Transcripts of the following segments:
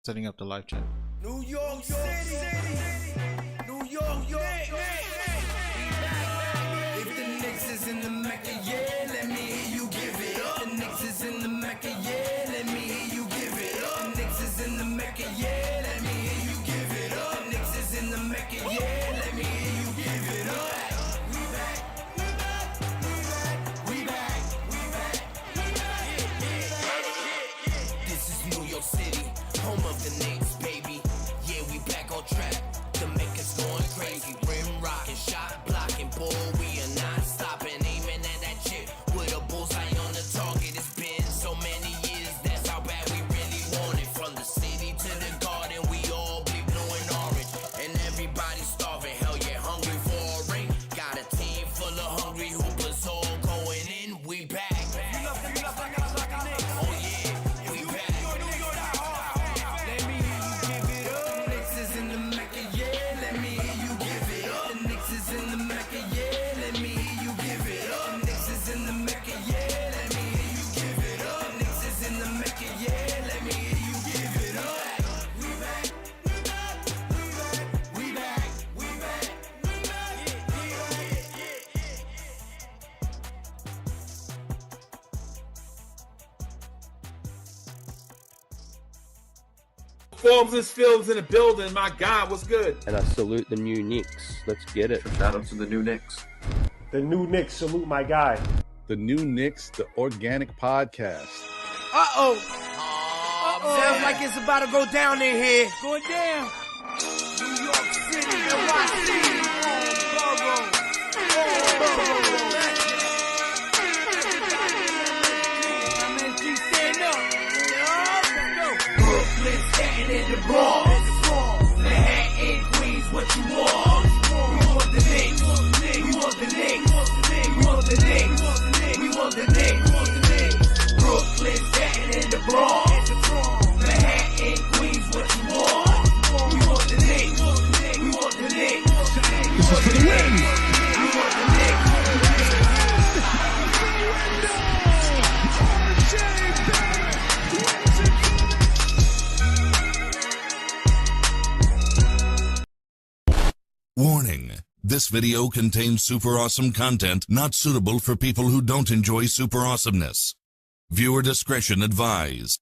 Setting up the live chat. New York City, New York, If the Knicks is in the Mecca, yeah, let me hear you give it up. The Knicks is in the Mecca, yeah, let me hear you give it up. The Knicks is in the Mecca, yeah, let me hear you give it up. The Knicks is in the Mecca, yeah, let me hear you give it up. We back, we back, we back, we back. This is New York City, home of the Knicks, baby. Yeah, we back on track. The Mecca's going crazy. Rim rocking, shot blocking, ball. We are not stopping, aiming at that chip with a bullseye on the target. It's been so many years. That's how bad we really want it. From the city to the garden, we all be blue and orange, and everybody starving. Hell yeah, hungry for a ring. Got a team full of hungry hoopers all going in. We back. Oh yeah, we back. Let me hear you give it up. The Knicks is in the Mecca, yeah. Let me hear you give it up. The Knicks is in the Mecca, yeah. Let me hear you give it up. The Knicks is in the Mecca, yeah. Let me hear you give it up. The Knicks is in the Mecca, yeah. Let me hear you give it up. We back, we back, we back, we back, we Forbes and Films in the building. My God, what's good? And I salute the new Knicks. Let's get it. Shout out to the new Knicks. The new Knicks, salute my guy. The new Knicks, the organic podcast. Sounds like it's about to go down in here. Going down. New York City, NYC, Borough. MSG, stand up. Brooklyn, Staten in the Bronx. Manhattan, Queens, what you want? We want the Knicks. We want the Knicks. We want the Knicks. We want the Knicks. Brooklyn, Staten in the Bronx. Manhattan, Queens, what you want? We want the Knicks. We want the Knicks. We want the Knicks. We want the Knicks. Warning. This video contains super awesome content not suitable for people who don't enjoy super awesomeness. Viewer discretion advised.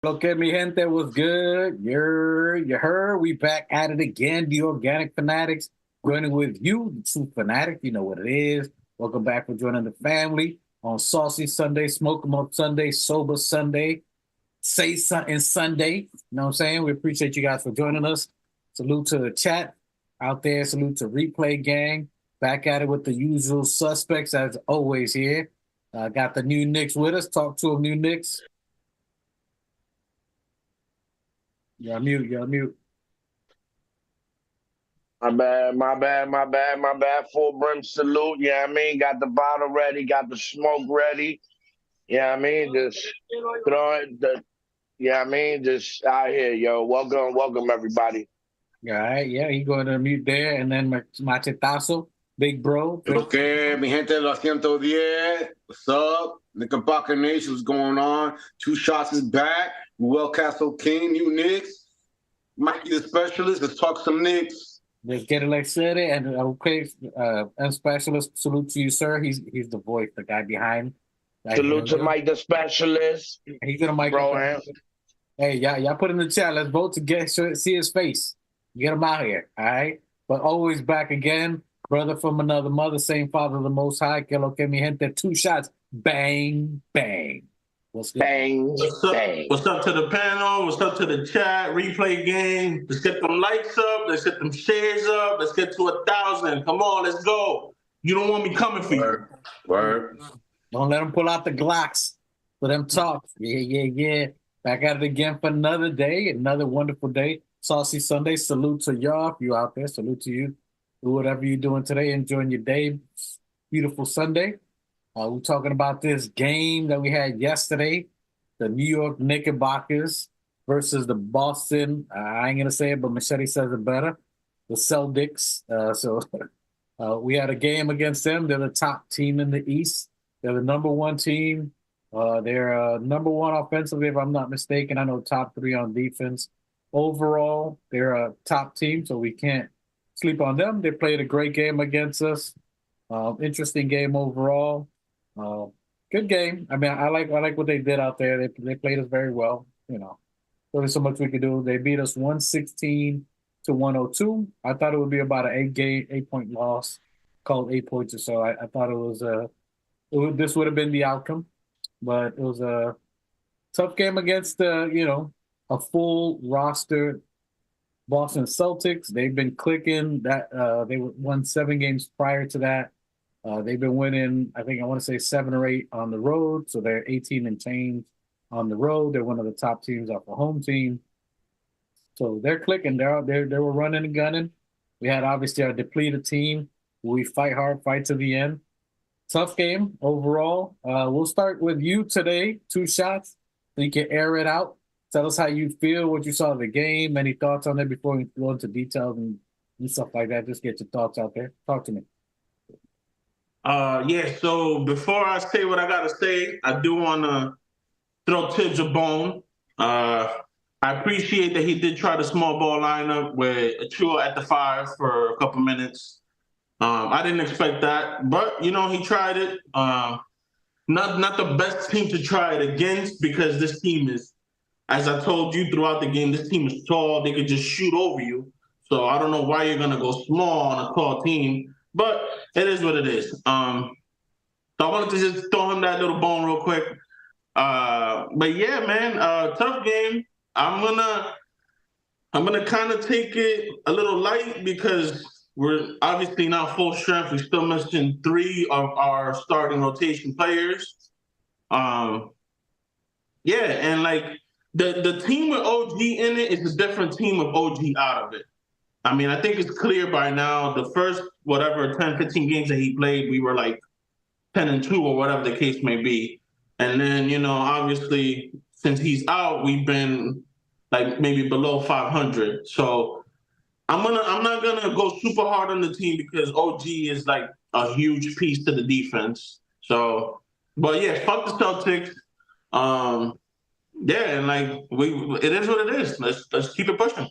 Okay, mi gente, what's good? You heard, we back at it again, the Organic Fanatics, joining with you, the true fanatic, you know what it is. Welcome back for joining the family on Saucy Sunday, Smoke 'em Up Sunday, Sober Sunday, Say Something Sunday. You know what I'm saying? We appreciate you guys for joining us. Salute to the chat out there. Salute to Replay Gang. Back at it with the usual suspects as always here. Got the new Knicks with us. Talk to them, new Knicks. You're on mute. My bad. Full brim salute. Yeah, I mean, got the bottle ready, got the smoke ready. Yeah, I mean, just throwing the. Yeah, I mean, just out here, yo. Welcome, everybody. All right, yeah, he going to mute there, and then Machetazo, big bro. Okay, mi gente, los 110. What's up? Knickerbocker Nation, what's going on? Two Shots is back. Well Castle King, new Knicks. Mikey the Specialist, let's talk some Knicks. Let's get it like said it, and okay, and Specialist, salute to you, sir. He's the voice, the guy behind. Salute to Mike the Specialist. He's gonna mic up. Hey, y'all put in the chat. Let's vote to see his face. Get him out here, all right? But always back again, brother from another mother, same Father, the Most High. Que lo que mi gente, two shots, bang, bang. What's good? Bang, bang. What's up to the panel? What's up to the chat? Replay game. Let's get them likes up. Let's get them shares up. Let's get to 1,000. Come on, let's go. You don't want me coming for you. Word. Don't let them pull out the Glocks for them talk. Yeah. Back at it again for another day, another wonderful day. Saucy Sunday. Salute to y'all. If you out there, salute to you. Do whatever you're doing today. Enjoying your day. Beautiful Sunday. We're talking about this game that we had yesterday, the New York Knickerbockers versus the Boston, I ain't going to say it, but Machete says it better, the Celtics. We had a game against them. They're the top team in the East. They're the number one team. They're number one offensively, if I'm not mistaken. I know top three on defense. Overall, they're a top team, so we can't sleep on them. They played a great game against us. Interesting game overall. Good game. I mean, I like what they did out there. They played us very well. You know, there was so much we could do. They beat us 116 to 102. I thought it would be about an 8-point loss, called 8 points or so. I thought this would have been the outcome, but it was a tough game against a full roster Boston Celtics. They've been clicking. They won 7 games prior to that. They've been winning, I want to say 7 or 8 on the road. So they're 18 and change on the road. They're one of the top teams off the home team. So they're clicking. They were running and gunning. We had obviously our depleted team. We fight hard, fight to the end. Tough game overall. We'll start with you today. 2 shots so you can air it out. Tell us how you feel, what you saw of the game, any thoughts on it before we go into details and stuff like that. Just get your thoughts out there. Talk to me. So before I say what I got to say, I do want to throw Tibbs a bone. I appreciate that he did try the small ball lineup with Achua at the 5 for a couple minutes. I didn't expect that, but, he tried it. Not the best team to try it against because this team is, as I told you throughout the game, this team is tall. They could just shoot over you. So I don't know why you're going to go small on a tall team, but it is what it is. So I wanted to just throw him that little bone real quick. But yeah, man, tough game. I'm gonna kind of take it a little light because we're obviously not full strength. We're still missing 3 of our starting rotation players. And like the team with OG in it is a different team with OG out of it. I mean, I think it's clear by now. The first 10, 15 games that he played, we were like 10-2 or whatever the case may be. And then, obviously, since he's out, we've been like maybe below 500. So I'm not gonna go super hard on the team because OG is like a huge piece to the defense. So, but yeah, fuck the Celtics. And like it is what it is. Let's keep it pushing.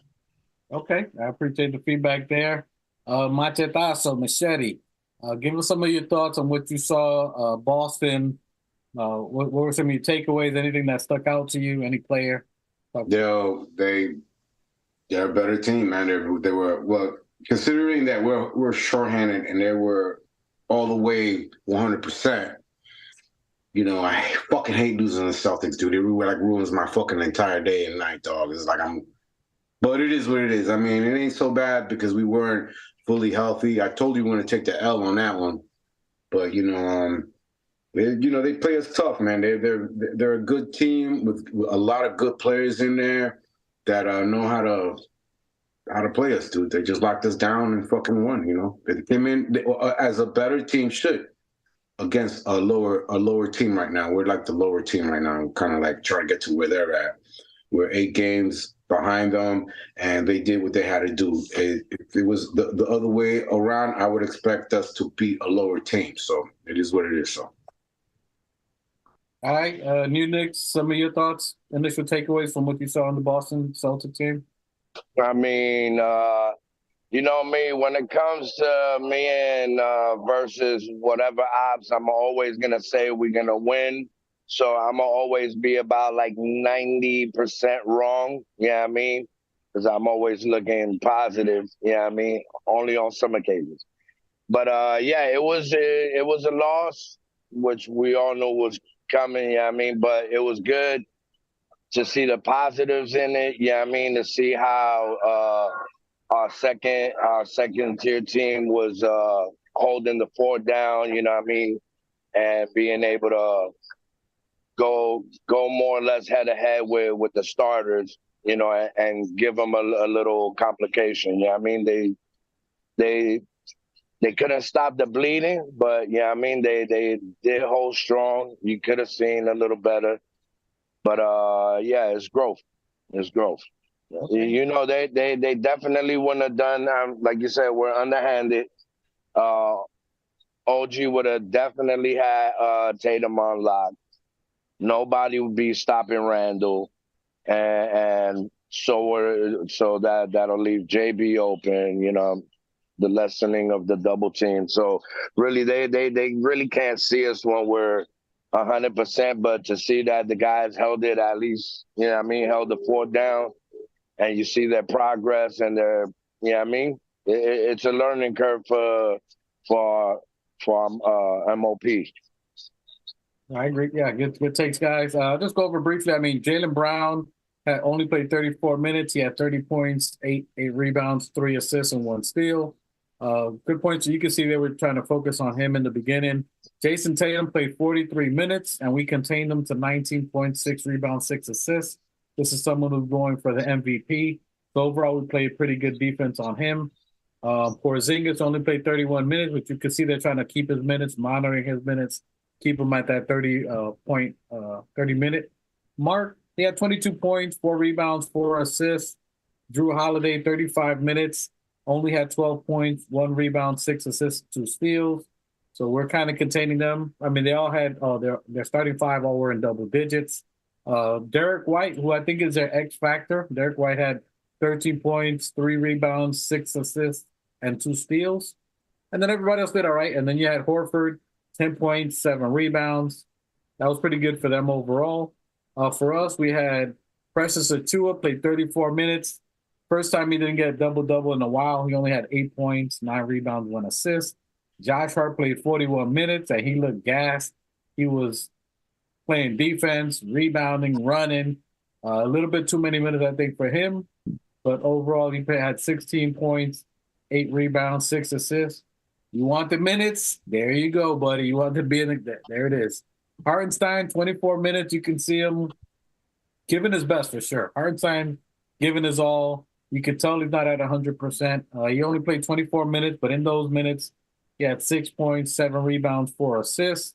Okay, I appreciate the feedback there. Machetazo, Machete, give us some of your thoughts on what you saw. Boston. What were some of your takeaways? Anything that stuck out to you? Any player? They're a better team, man. They were considering that we're shorthanded and they were all the way 100%. I fucking hate losing the Celtics, dude. It ruins my fucking entire day and night, dog. It's like but it is what it is. I mean, it ain't so bad because we weren't fully healthy. I told you we want to take the L on that one, but they play us tough, man. They're a good team with a lot of good players in there that know how to play us, dude. They just locked us down and fucking won. They came in as a better team should against a lower team right now. We're like the lower team right now. We're kind of like trying to get to where they're at. We're 8 games behind them, and they did what they had to do. If it was the other way around, I would expect us to beat a lower team. So it is what it is. So. All right, New Knicks, some of your thoughts, initial takeaways from what you saw on the Boston Celtics team? I mean, me, when it comes to me and versus whatever odds, I'm always going to say we're going to win. So I'm going to always be about like 90% wrong, because I'm always looking positive, only on some occasions. But, it was a loss, which we all know was coming, but it was good to see the positives in it, to see how our second tier team was holding the fort down, and being able to go more or less head to head with the starters, and give them a little complication. They couldn't stop the bleeding, but they did hold strong. You could have seen a little better, but it's growth. It's growth. You know, they definitely wouldn't have done, like you said, we're underhanded. OG would have definitely had Tatum on lock. Nobody would be stopping Randall, and so that'll leave JB open. You know, the lessening of the double team. So really, they really can't see us when we're 100%. But to see that the guys held it at least, you know what I mean, held the fort down, and you see their progress and their, you know what I mean, it's a learning curve for MOP. I agree. Yeah, good takes, guys. Just go over briefly. I mean, Jaylen Brown had only played 34 minutes. He had 30 points, eight rebounds, 3 assists, and 1 steal. Good points. So you can see they were trying to focus on him in the beginning. Jason Tatum played 43 minutes, and we contained him to 19 points, 6 rebounds, 6 assists. This is someone who's going for the MVP. So overall, we played pretty good defense on him. Porzingis only played 31 minutes, but you can see they're trying to keep his minutes, monitoring his minutes, keep him at that 30-minute mark. He had 22 points, 4 rebounds, 4 assists. Drew Holiday, 35 minutes, only had 12 points, 1 rebound, 6 assists, 2 steals. So we're kind of containing them. I mean, they all had their starting 5 all were in double digits. Derek White, who I think is their X factor. Derek White had 13 points, 3 rebounds, 6 assists, and 2 steals. And then everybody else did all right. And then you had Horford, 10 points, 7 rebounds. That was pretty good for them overall. For us, we had Precious Achiuwa played 34 minutes. First time he didn't get a double-double in a while. He only had 8 points, 9 rebounds, 1 assist. Josh Hart played 41 minutes, and he looked gassed. He was playing defense, rebounding, running. A little bit too many minutes, I think, for him. But overall, he had 16 points, 8 rebounds, 6 assists. You want the minutes? There you go, buddy. You want to be in the, there it is. Hartenstein, 24 minutes. You can see him giving his best for sure. Hartenstein giving his all. You can tell he's not at 100%. He only played 24 minutes, but in those minutes, he had 6 points, 7 rebounds, 4 assists.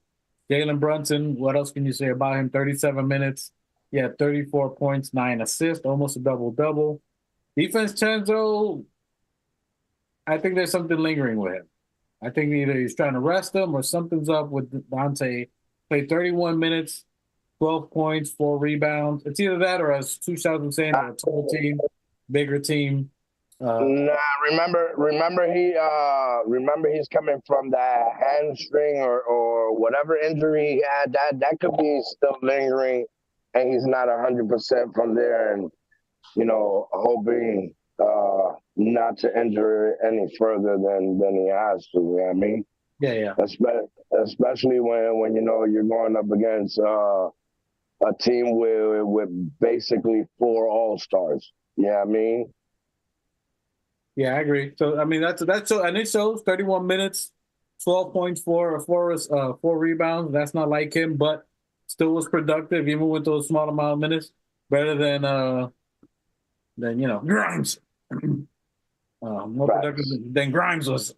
Jalen Brunson, what else can you say about him? 37 minutes. He had 34 points, 9 assists, almost a double-double. Defense, Chenzo, I think there's something lingering with him. I think either he's trying to rest him or something's up with Dante. Played 31 minutes, 12 points, 4 rebounds. It's either that or, as Two Shots was saying, a total team, bigger team. Remember he's coming from that hamstring or whatever injury he had. That could be still lingering, and he's not 100% from there. And you know, hoping not to injure any further than he has to. You know what I mean? Yeah. Especially when you know you're going up against a team with basically 4 all-stars. You know what I mean? Yeah, I agree. So I mean that's so, and it shows 31 minutes, 12 points, 4 rebounds. That's not like him, but still was productive even with those small amount of minutes. Better than you know Grimes. More productive than Grimes was.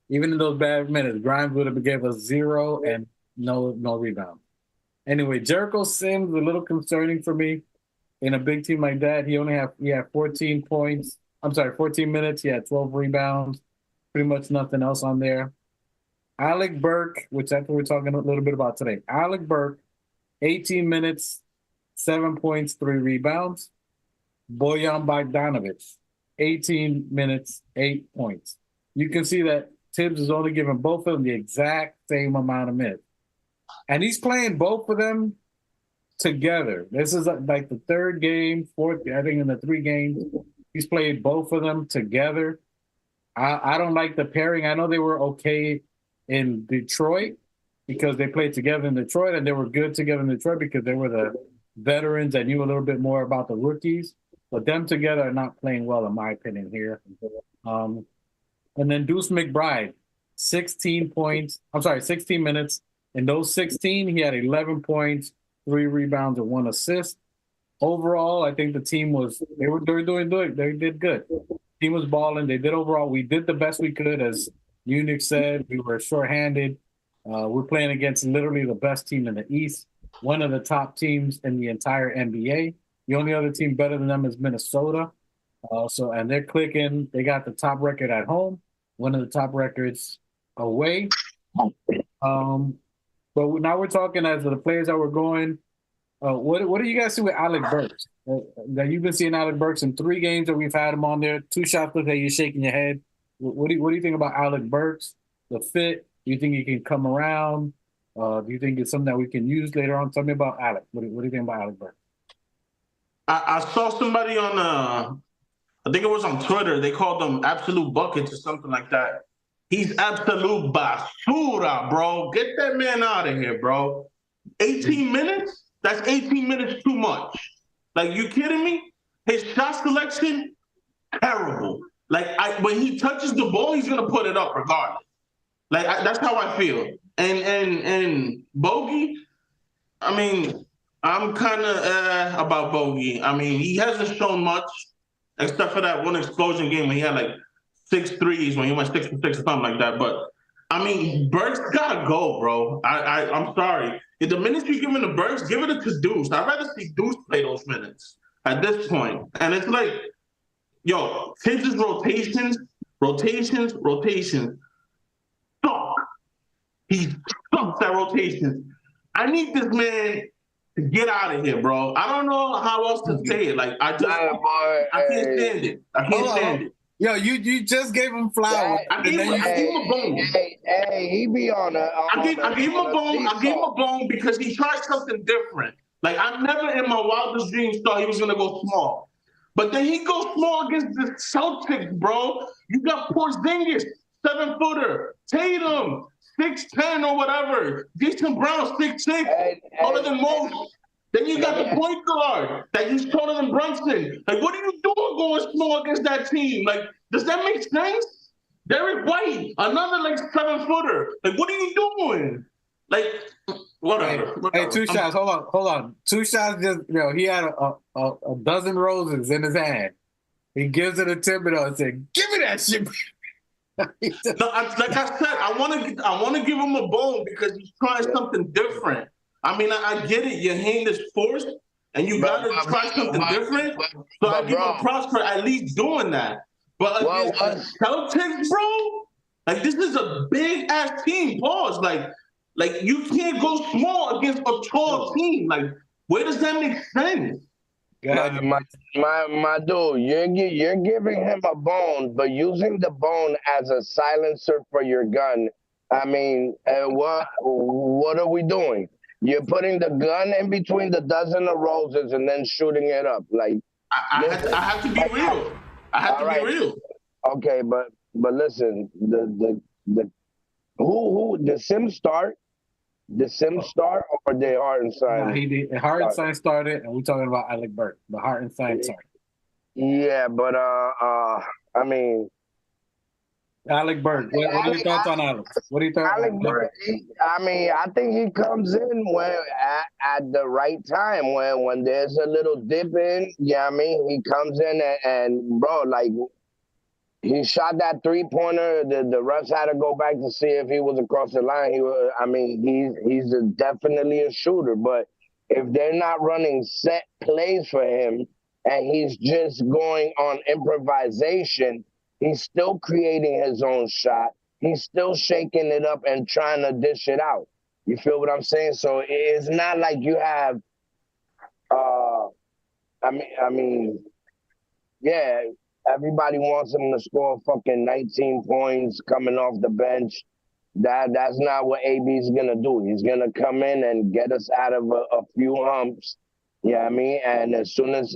Even in those bad minutes, Grimes would have gave us 0 and no rebound. Anyway, Jericho Sims a little concerning for me. In a big team like that, he had 14 points. 14 minutes. He had 12 rebounds. Pretty much nothing else on there. Alec Burke, which that's what we're talking a little bit about today. Alec Burke, 18 minutes, 7 points, 3 rebounds. Bojan Bogdanovic, 18 minutes, 8 points. You can see that Tibbs is only giving both of them the exact same amount of minutes. And he's playing both of them together. This is like the 3rd game, 4th, I think in the 3 games, he's played both of them together. I don't like the pairing. I know they were okay in Detroit because they played together in Detroit, and they were good together in Detroit because they were the veterans that knew a little bit more about the rookies. But them together are not playing well, in my opinion, here. And then Deuce McBride, 16 minutes. In those 16, he had 11 points, 3 rebounds, and 1 assist. Overall, I think the team they were doing good. They did good. The team was balling. They did overall. We did the best we could, as Munich said. We were shorthanded. We're playing against literally the best team in the East, one of the top teams in the entire NBA. The only other team better than them is Minnesota. And they're clicking. They got the top record at home, one of the top records away. But now we're talking as the players that were going. What do you guys see with Alec Burks? That you've been seeing Alec Burks in 3 games that we've had him on there. 2 shots look like you're shaking your head. What do you think about Alec Burks? The fit? Do you think he can come around? Do you think it's something that we can use later on? Tell me about Alec. What do you think about Alec Burks? I saw somebody on I think it was on Twitter. They called him Absolute Buckets or something like that. He's absolute basura, bro. Get that man out of here, bro. 18 minutes? That's 18 minutes too much. Like, you kidding me? His shot selection, terrible. Like, when he touches the ball, he's gonna put it up regardless. Like, that's how I feel. And Bogey, I mean, I'm kind of about Bogey. I mean, he hasn't shown much, except for that one explosion game when he had like 6 threes, when he went 6 for 6 or something like that. But I mean, Burks gotta go, bro. I'm sorry. If the minutes you're giving to Burks, give it to Deuce. I'd rather see Deuce play those minutes at this point. And it's like, yo, Tibbs' rotations. Suck. He sucks at rotations. I need this man to get out of here, bro. I don't know how else to say it. Like, I can't stand it. I can't stand it. Yo, you just gave him flowers. I gave him a bone. Hey, he be on a. I gave him a bone. I gave him a bone because he tried something different. Like, I never in my wildest dreams thought he was gonna go small. But then he goes small against the Celtics, bro. You got Porzingis, 7-footer, Tatum, 6'10" or whatever. Jason Brown, 6'6", taller than most. Then you got the point guard that he's taller than Brunson. Like, what are you doing going small against that team? Like, does that make sense? Derek White, another like 7-footer. Like, what are you doing? Like, whatever. Hey, 2 shots. Hold on. 2 shots. Just he had a dozen roses in his hand. He gives it to Thibodeau and said, "Give me that shit." No, like I said, I want to give him a bone because he's trying something different. I mean, I get it. Your hand is forced, and you got to try something different. So I give him props for at least doing that. But against Celtics, bro, like, this is a big ass team. Pause. Like you can't go small against a tall team. Like, where does that make sense? My dude, you're giving him a bone, but using the bone as a silencer for your gun. I mean, what are we doing? You're putting the gun in between the dozen of roses and then shooting it up. Like, I have to be real. I have to be real. Okay, but listen, who the Sim start? The Sim start or the Hartenstein? He did. Hartenstein started, and we're talking about Alec Burks. The Hartenstein started. Yeah, but I mean, Alec Burks. What are your thoughts on Alex? What do you think? Alec Burks. I mean, I think he comes in when at the right time when there's a little dip in. Yeah, I mean, he comes in and bro, like, he shot that 3-pointer. The refs had to go back to see if he was across the line. He's definitely a shooter. But if they're not running set plays for him and he's just going on improvisation, he's still creating his own shot. He's still shaking it up and trying to dish it out. You feel what I'm saying? So it's not like you have. Yeah. Everybody wants him to score fucking 19 points coming off the bench. That's not what AB's gonna do. He's gonna come in and get us out of a few humps. Yeah, I mean, and as soon as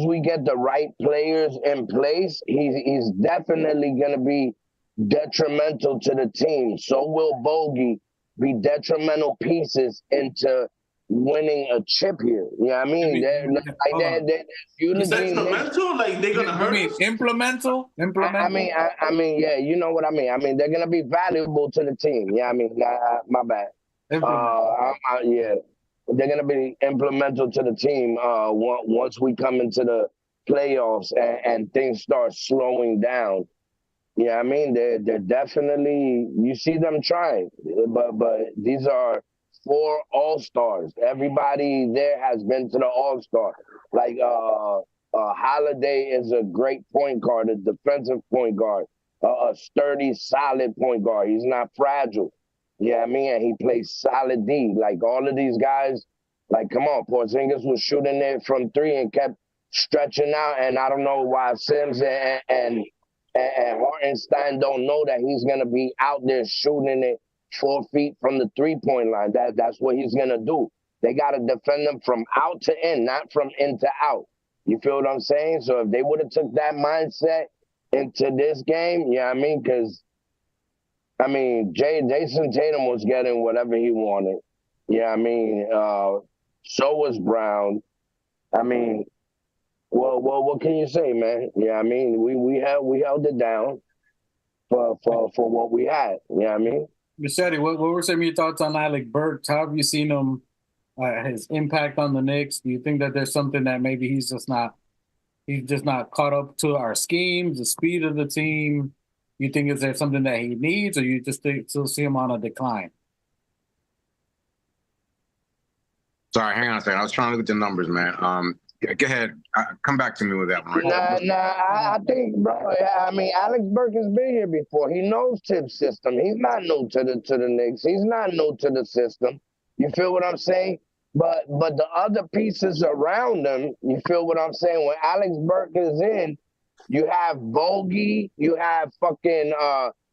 we get the right players in place, he's definitely gonna be detrimental to the team. So will Bogey be detrimental pieces into winning a chip here. You know what I mean? They're detrimental? Like, they're gonna hurt us? Implemental? I mean, yeah, you know what I mean. I mean, they're gonna be valuable to the team. Yeah, I mean, my bad. Yeah, they're gonna be implemental to the team once we come into the playoffs and things start slowing down. Yeah, I mean, they're definitely, you see them trying, but these are 4 All-Stars. Everybody there has been to the All-Star. Like Holiday is a great point guard, a defensive point guard, a sturdy, solid point guard. He's not fragile. Yeah, I mean, and he plays solid D. Like all of these guys, like come on, Porzingis was shooting it from 3 and kept stretching out, and I don't know why Sims and Hartenstein don't know that he's gonna be out there shooting it 4 feet from the 3-point line. That's what he's gonna do. They gotta defend them from out to in, not from in to out. You feel what I'm saying? So if they would have took that mindset into this game, yeah, I mean, because I mean, Jason Tatum was getting whatever he wanted. Yeah, I mean, so was Brown. I mean, well, what can you say, man? Yeah, I mean, we held it down for what we had. Yeah, I mean. Machete, what were some of your thoughts on Alec Burks? How have you seen him, his impact on the Knicks? Do you think that there's something that maybe he's just not caught up to our schemes, the speed of the team? You think is there something that he needs, or you just still see him on a decline? Sorry, hang on a second. I was trying to look at the numbers, man. Go ahead. Come back to me with that one. Right I think, bro. I mean, Alex Burke has been here before. He knows Tibbs' system. He's not new to the Knicks. He's not new to the system. You feel what I'm saying? But the other pieces around him, you feel what I'm saying? When Alex Burke is in, you have Bogey, you have fucking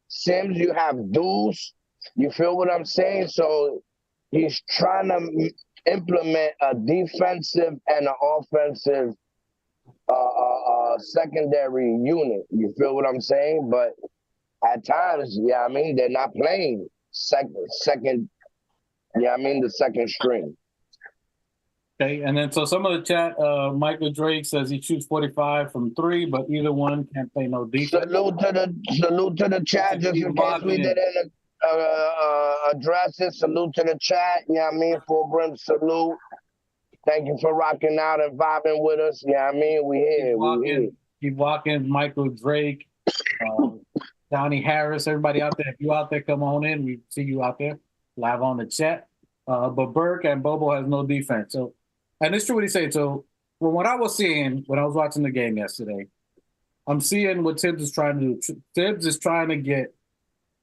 Sims, you have Deuce. You feel what I'm saying? So he's trying to implement a defensive and an offensive secondary unit. You feel what I'm saying? But at times, yeah, I mean, they're not playing second. Yeah, I mean the second string. Okay, and then so some of the chat, Michael Drake says he shoots 45 from 3, but either one can't play no defense. Salute to the chat, just in case we didn't address it. Salute to the chat. Yeah, I mean, full brim salute. Thank you for rocking out and vibing with us. Yeah, I mean, we here. Keep walking, Michael Drake, Donnie Harris, everybody out there. If you out there, come on in. We see you out there live on the chat. But Burke and Bobo has no defense. So, and it's true what he said. So, from what I was seeing when I was watching the game yesterday, I'm seeing what Tibbs is trying to do. Tibbs is trying to get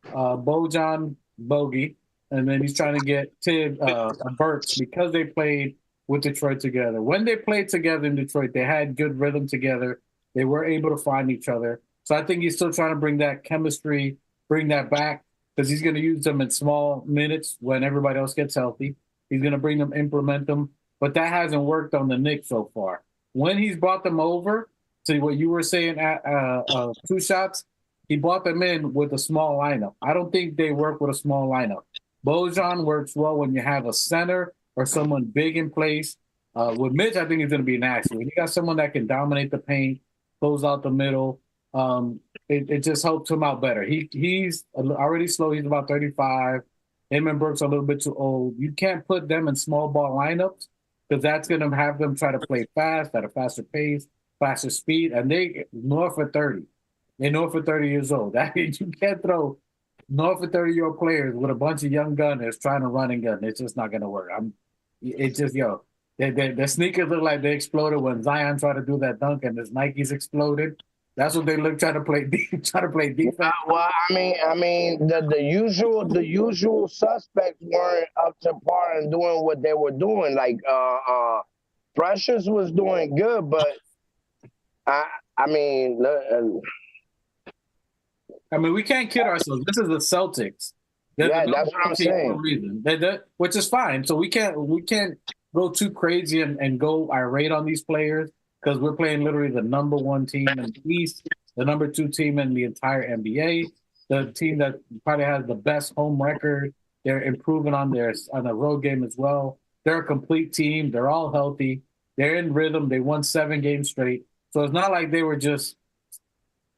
Bojan Bogey, and then he's trying to get Burks because they played with Detroit together. When they played together in Detroit, they had good rhythm together. They were able to find each other. So I think he's still trying to bring that chemistry, bring that back, because he's going to use them in small minutes when everybody else gets healthy. He's going to bring them, implement them. But that hasn't worked on the Knicks so far. When he's brought them over to what you were saying, two shots, he brought them in with a small lineup. I don't think they work with a small lineup. Bojan works well when you have a center or someone big in place. With Mitch, I think he's going to be nasty. When you got someone that can dominate the paint, close out the middle, it just helps him out better. He's already slow. He's about 35. Him and Brooks are a little bit too old. You can't put them in small ball lineups because that's going to have them try to play fast at a faster pace, faster speed, and they north of 30. They're north of 30 years old. That means you can't throw north of 30-year-old players with a bunch of young gunners trying to run and gun. It's just not going to work. Their sneakers look like they exploded when Zion tried to do that dunk and his Nikes exploded. That's what they look trying to play defense. Well, I mean, the usual suspects weren't up to par and doing what they were doing. Like Precious was doing good, but I mean, we can't kid ourselves. This is the Celtics. Yeah, that's what I'm saying. Which is fine. So we can't go too crazy and go irate on these players because we're playing literally the number 1 team in the East, the number 2 team in the entire NBA, the team that probably has the best home record. They're improving on the road game as well. They're a complete team. They're all healthy. They're in rhythm. They won 7 games straight. So it's not like they were just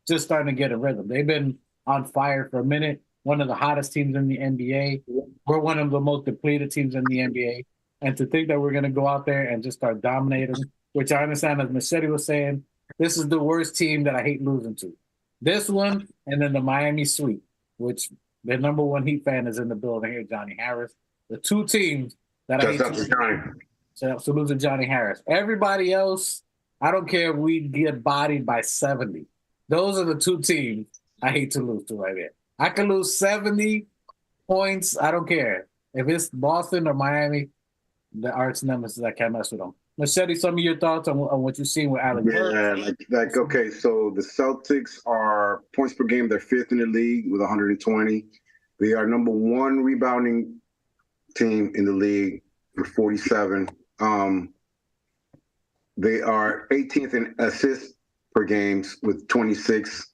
starting to get a rhythm. They've been on fire for a minute. One of the hottest teams in the NBA. We're one of the most depleted teams in the NBA. And to think that we're going to go out there and just start dominating, which I understand, as Machete was saying, this is the worst team that I hate losing to. This one, and then the Miami sweep, which the number 1 Heat fan is in the building here, Johnny Harris. The two teams that I hate That's to up to Johnny. So losing Johnny Harris. Everybody else, I don't care if we get bodied by 70. Those are the two teams I hate to lose to right there. I can lose 70 points. I don't care. If it's Boston or Miami, the arch nemesis, I can't mess with them. Machete, some of your thoughts on what you've seen with Alec Burks? Yeah, okay, so the Celtics are points per game. They're fifth in the league with 120. They are number one rebounding team in the league with 47. They are 18th in assists per games with 26.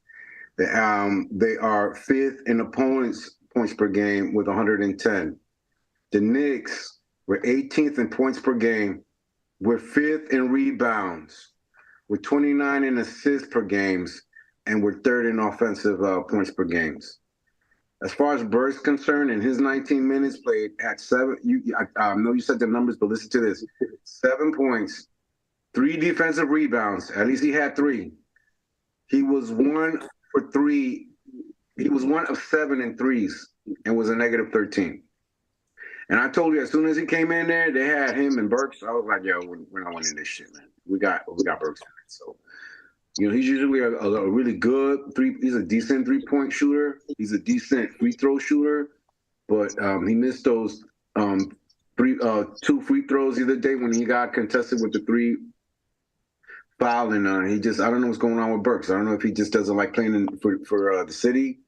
They are fifth in opponents' points per game with 110. The Knicks were 18th in points per game. We're fifth in rebounds. We're 29 in assists per games, and we're third in offensive points per games. As far as Burke's concerned, in his 19 minutes played at I know you said the numbers, but listen to this: 7 points, 3 defensive rebounds. At least he had 3. He was 1 for 3. He was 1 of 7 in threes and was a negative 13. And I told you, as soon as he came in there, they had him and Burks. I was like, yo, we're not winning this shit, man. We got Burks. So, he's usually a really good he's a decent 3-point shooter. He's a decent free throw shooter, but he missed those 2 free throws the other day when he got contested with the 3 foul. And I don't know what's going on with Burks. I don't know if he just doesn't like playing for the city.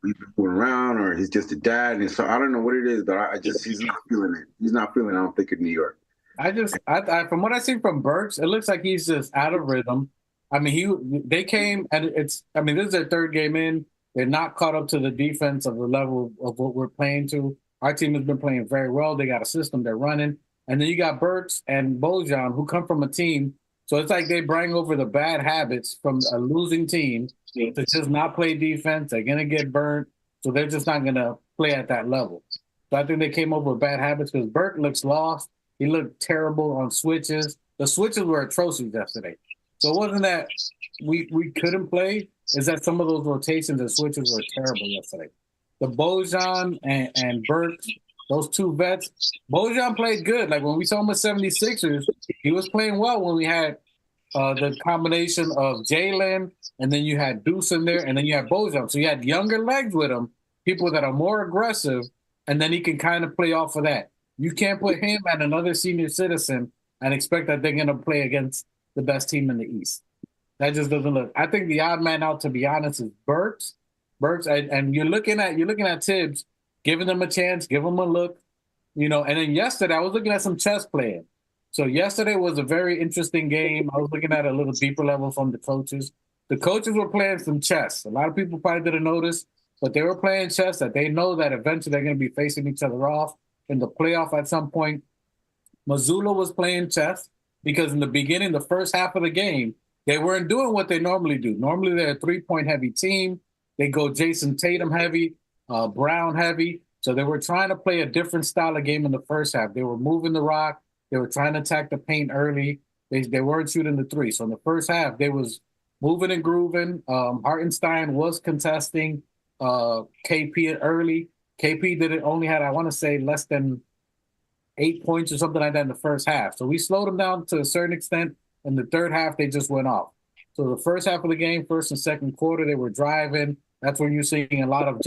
He's been fooling around, or he's just a dad, and so I don't know what it is, but he's not feeling it. He's not feeling. I don't think in New York. I from what I see from Burks, it looks like he's just out of rhythm. I mean, they came and this is their 3rd game in. They're not caught up to the defense of the level of what we're playing to. Our team has been playing very well. They got a system they're running, and then you got Burks and Bojan who come from a team. So it's like they bring over the bad habits from a losing team to just not play defense. They're going to get burnt, so they're just not going to play at that level. So I think they came over with bad habits because Burke looks lost. He looked terrible on switches. The switches were atrocious yesterday. So it wasn't that we couldn't play. It's that some of those rotations and switches were terrible yesterday. The Bojan and Burks, those 2 vets, Bojan played good. Like when we saw him with 76ers, he was playing well when we had the combination of Jalen, and then you had Deuce in there, and then you had Bojan. So you had younger legs with him, people that are more aggressive, and then he can kind of play off of that. You can't put him and another senior citizen and expect that they're going to play against the best team in the East. That just doesn't look. I think the odd man out, to be honest, is Burks, and you're looking at Tibbs, giving them a chance, give them a look, And then yesterday I was looking at some chess playing. So yesterday was a very interesting game. I was looking at a little deeper level from the coaches. The coaches were playing some chess. A lot of people probably didn't notice, but they were playing chess that they know that eventually they're going to be facing each other off in the playoff at some point. Missoula was playing chess because in the beginning, the first half of the game, they weren't doing what they normally do. Normally, they're a 3-point heavy team. They go Jason Tatum heavy, Brown heavy. So they were trying to play a different style of game in the first half. They were moving the rock. They were trying to attack the paint early. They weren't shooting the 3. So in the first half, they was moving and grooving. Hartenstein was contesting KP early. KP only had, I want to say, less than 8 points or something like that in the first half. So we slowed them down to a certain extent. In the third half, they just went off. So the first half of the game, first and second quarter, they were driving. That's when you're seeing a lot of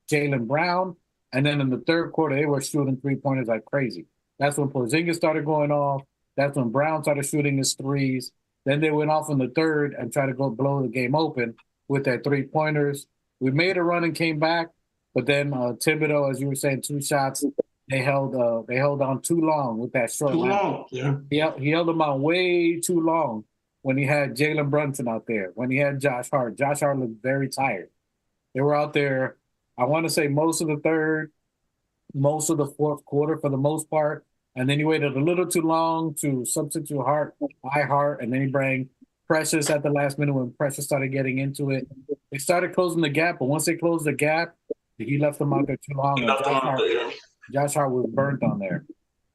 Jaylen Brown. And then in the third quarter, they were shooting 3-pointers like crazy. That's when Porzingis started going off. That's when Brown started shooting his 3s. Then they went off in the third and tried to go blow the game open with their 3-pointers. We made a run and came back, but then Thibodeau, as you were saying, 2 shots. They held on too long with that short. Too long, yeah. He held them on way too long when he had Jalen Brunson out there. When he had Josh Hart, Josh Hart looked very tired. They were out there, I want to say, most of the third, most of the fourth quarter for the most part. And then he waited a little too long to substitute Hart, and then he brought Precious at the last minute when Precious started getting into it. They started closing the gap, but once they closed the gap, he left them out there too long. And Josh Hart was burnt on there.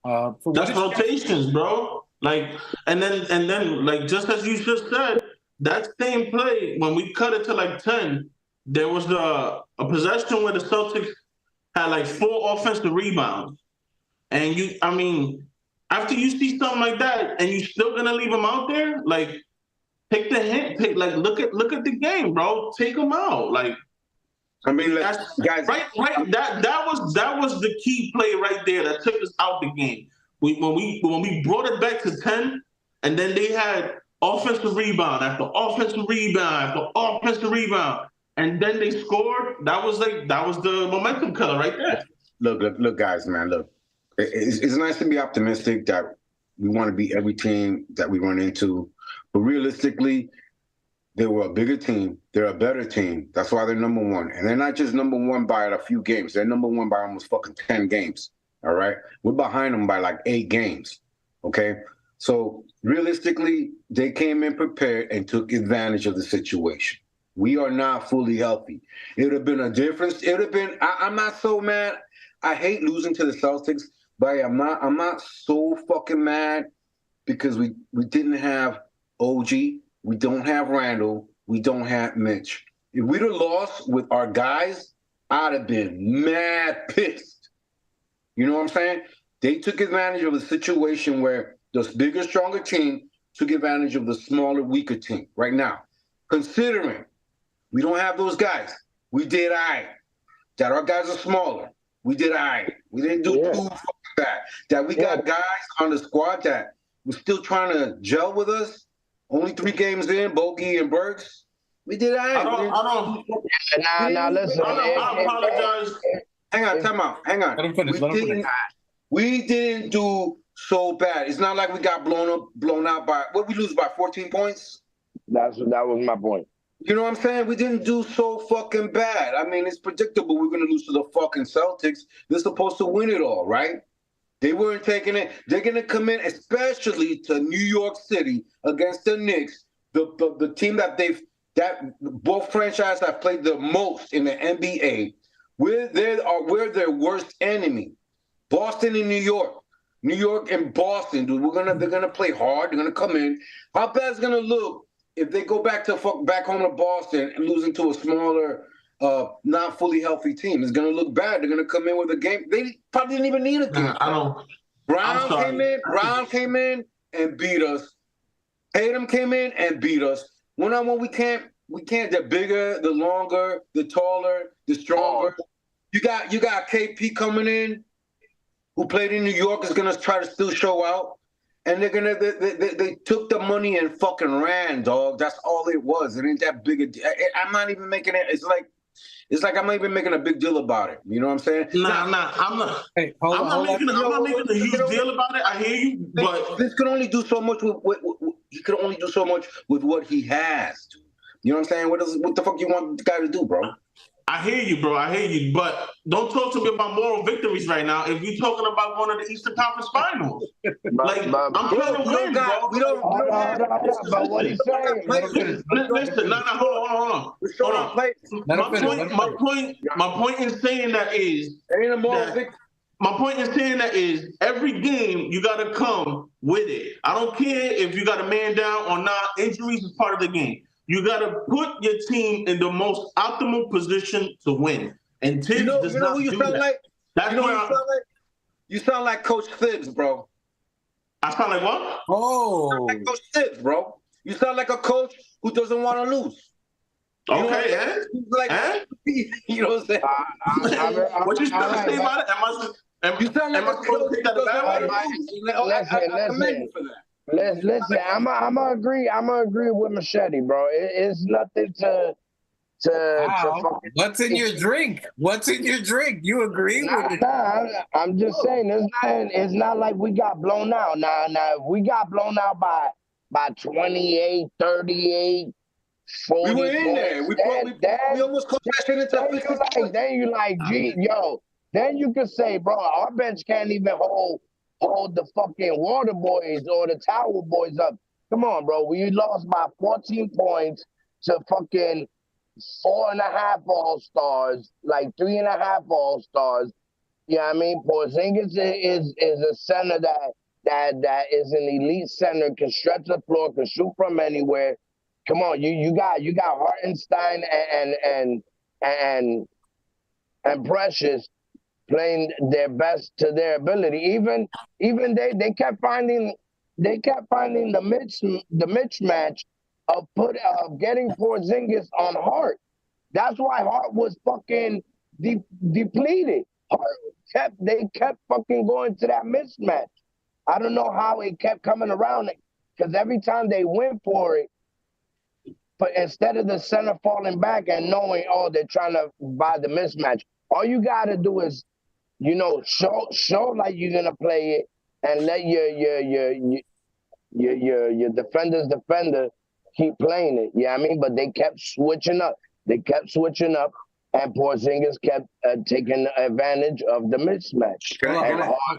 That's rotations, bro. And then, just as you just said, that same play, when we cut it to 10, there was a possession where the Celtics had 4 offensive rebounds. And I mean, after you see something like that, and you still gonna leave him out there, like take the hint, look at the game, bro. Take him out, like. I mean, That's guys, right. That was the key play right there that took us out the game. When we brought it back to 10, and then they had offensive rebound after offensive rebound after offensive rebound, and then they scored. That was the momentum killer right there. Look, guys, man, look. It's nice to be optimistic that we want to beat every team that we run into, but realistically, they were a bigger team. They're a better team. That's why they're number one. And they're not just number one by a few games. They're number one by almost fucking 10 games. All right? We're behind them by like 8 games. Okay? So realistically, they came in prepared and took advantage of the situation. We are not fully healthy. It would have been a difference. It would have been, I'm not so mad. I hate losing to the Celtics, but I'm not so fucking mad because we didn't have OG. We don't have Randall. We don't have Mitch. If we'd have lost with our guys, I'd have been mad pissed. You know what I'm saying? They took advantage of the situation where the bigger, stronger team took advantage of the smaller, weaker team right now. Considering we don't have those guys, we did all right. That our guys are smaller, we did all right. We didn't do too fucking bad. That we got guys on the squad that were still trying to gel with us. Only 3 games in, Bogey and Burks. We did all right. Now listen. I apologize. Hang on, time out. Hang on. We didn't do so bad. It's not like we got blown out by, what we lose by 14 points? That was my point. You know what I'm saying? We didn't do so fucking bad. I mean, it's predictable we're going to lose to the fucking Celtics. They're supposed to win it all, right? They weren't taking it. They're going to come in, especially to New York City against the Knicks, the team that both franchises have played the most in the NBA. We're their worst enemy. Boston and New York and Boston, dude. They're gonna play hard. They're gonna come in. How bad is it gonna look if they go back home to Boston and losing to a smaller, not fully healthy team? It's gonna look bad. They're gonna come in with a game. They probably didn't even need a game. Brown came in and beat us. Tatum came in and beat us. One-on-one, we can't. They're bigger, the longer, the taller, the stronger. You got KP coming in, who played in New York, is gonna try to still show out. And they took the money and fucking ran, dog. That's all it was. It ain't that big a deal. I'm not even making it. It's like I'm not even making a big deal about it. You know what I'm saying? I'm not. Hey, I'm not making a huge deal about it. I hear you, but this can only do so much he can only do so much with what he has. Dude. You know what I'm saying? What the fuck you want the guy to do, bro? I hear you, bro. I hear you, but don't talk to me about moral victories right now. If you're talking about going to the Eastern Conference Finals, I'm trying to win, bro. We don't but what he's saying. Listen, hold on. My point in saying that is every game you got to come with it. I don't care if you got a man down or not. Injuries is part of the game. You got to put your team in the most optimal position to win. And Tibbs does not who you do sound that. like? That's you know who you sound like? You sound like Coach Tibbs, bro. I sound like what? You sound like Coach Tibbs, bro. You sound like a coach who doesn't want to lose. Okay, you know what I'm saying? What you trying to say about it? You sound like a coach who doesn't want to lose. Listen. Listen, I'm gonna agree with Machete, bro. It's nothing to fucking. What's in your drink? You agree with it? I'm just saying it's not like we got blown out. Now we got blown out by 28, 38, 40. We were in there. We almost closed that shit into then you like, gee, yo. Then you could say, bro, our bench can't even hold the fucking water boys or the tower boys up. Come on, bro. We lost by 14 points to fucking 4.5 All-Stars, like 3.5 All-Stars. You know what I mean? Porzingis is a center that is an elite center, can stretch the floor, can shoot from anywhere. Come on, you got Hartenstein and Precious. playing their best to their ability. Even they kept finding the mismatch of getting Porzingis on Hart. That's why Hart was fucking depleted. They kept fucking going to that mismatch. I don't know how it kept coming around, because every time they went for it, but instead of the center falling back and knowing, oh, they're trying to buy the mismatch, all you gotta do is, show like you're gonna play it, and let your defender keep playing it. Yeah, I mean, but they kept switching up. And Porzingis kept taking advantage of the mismatch.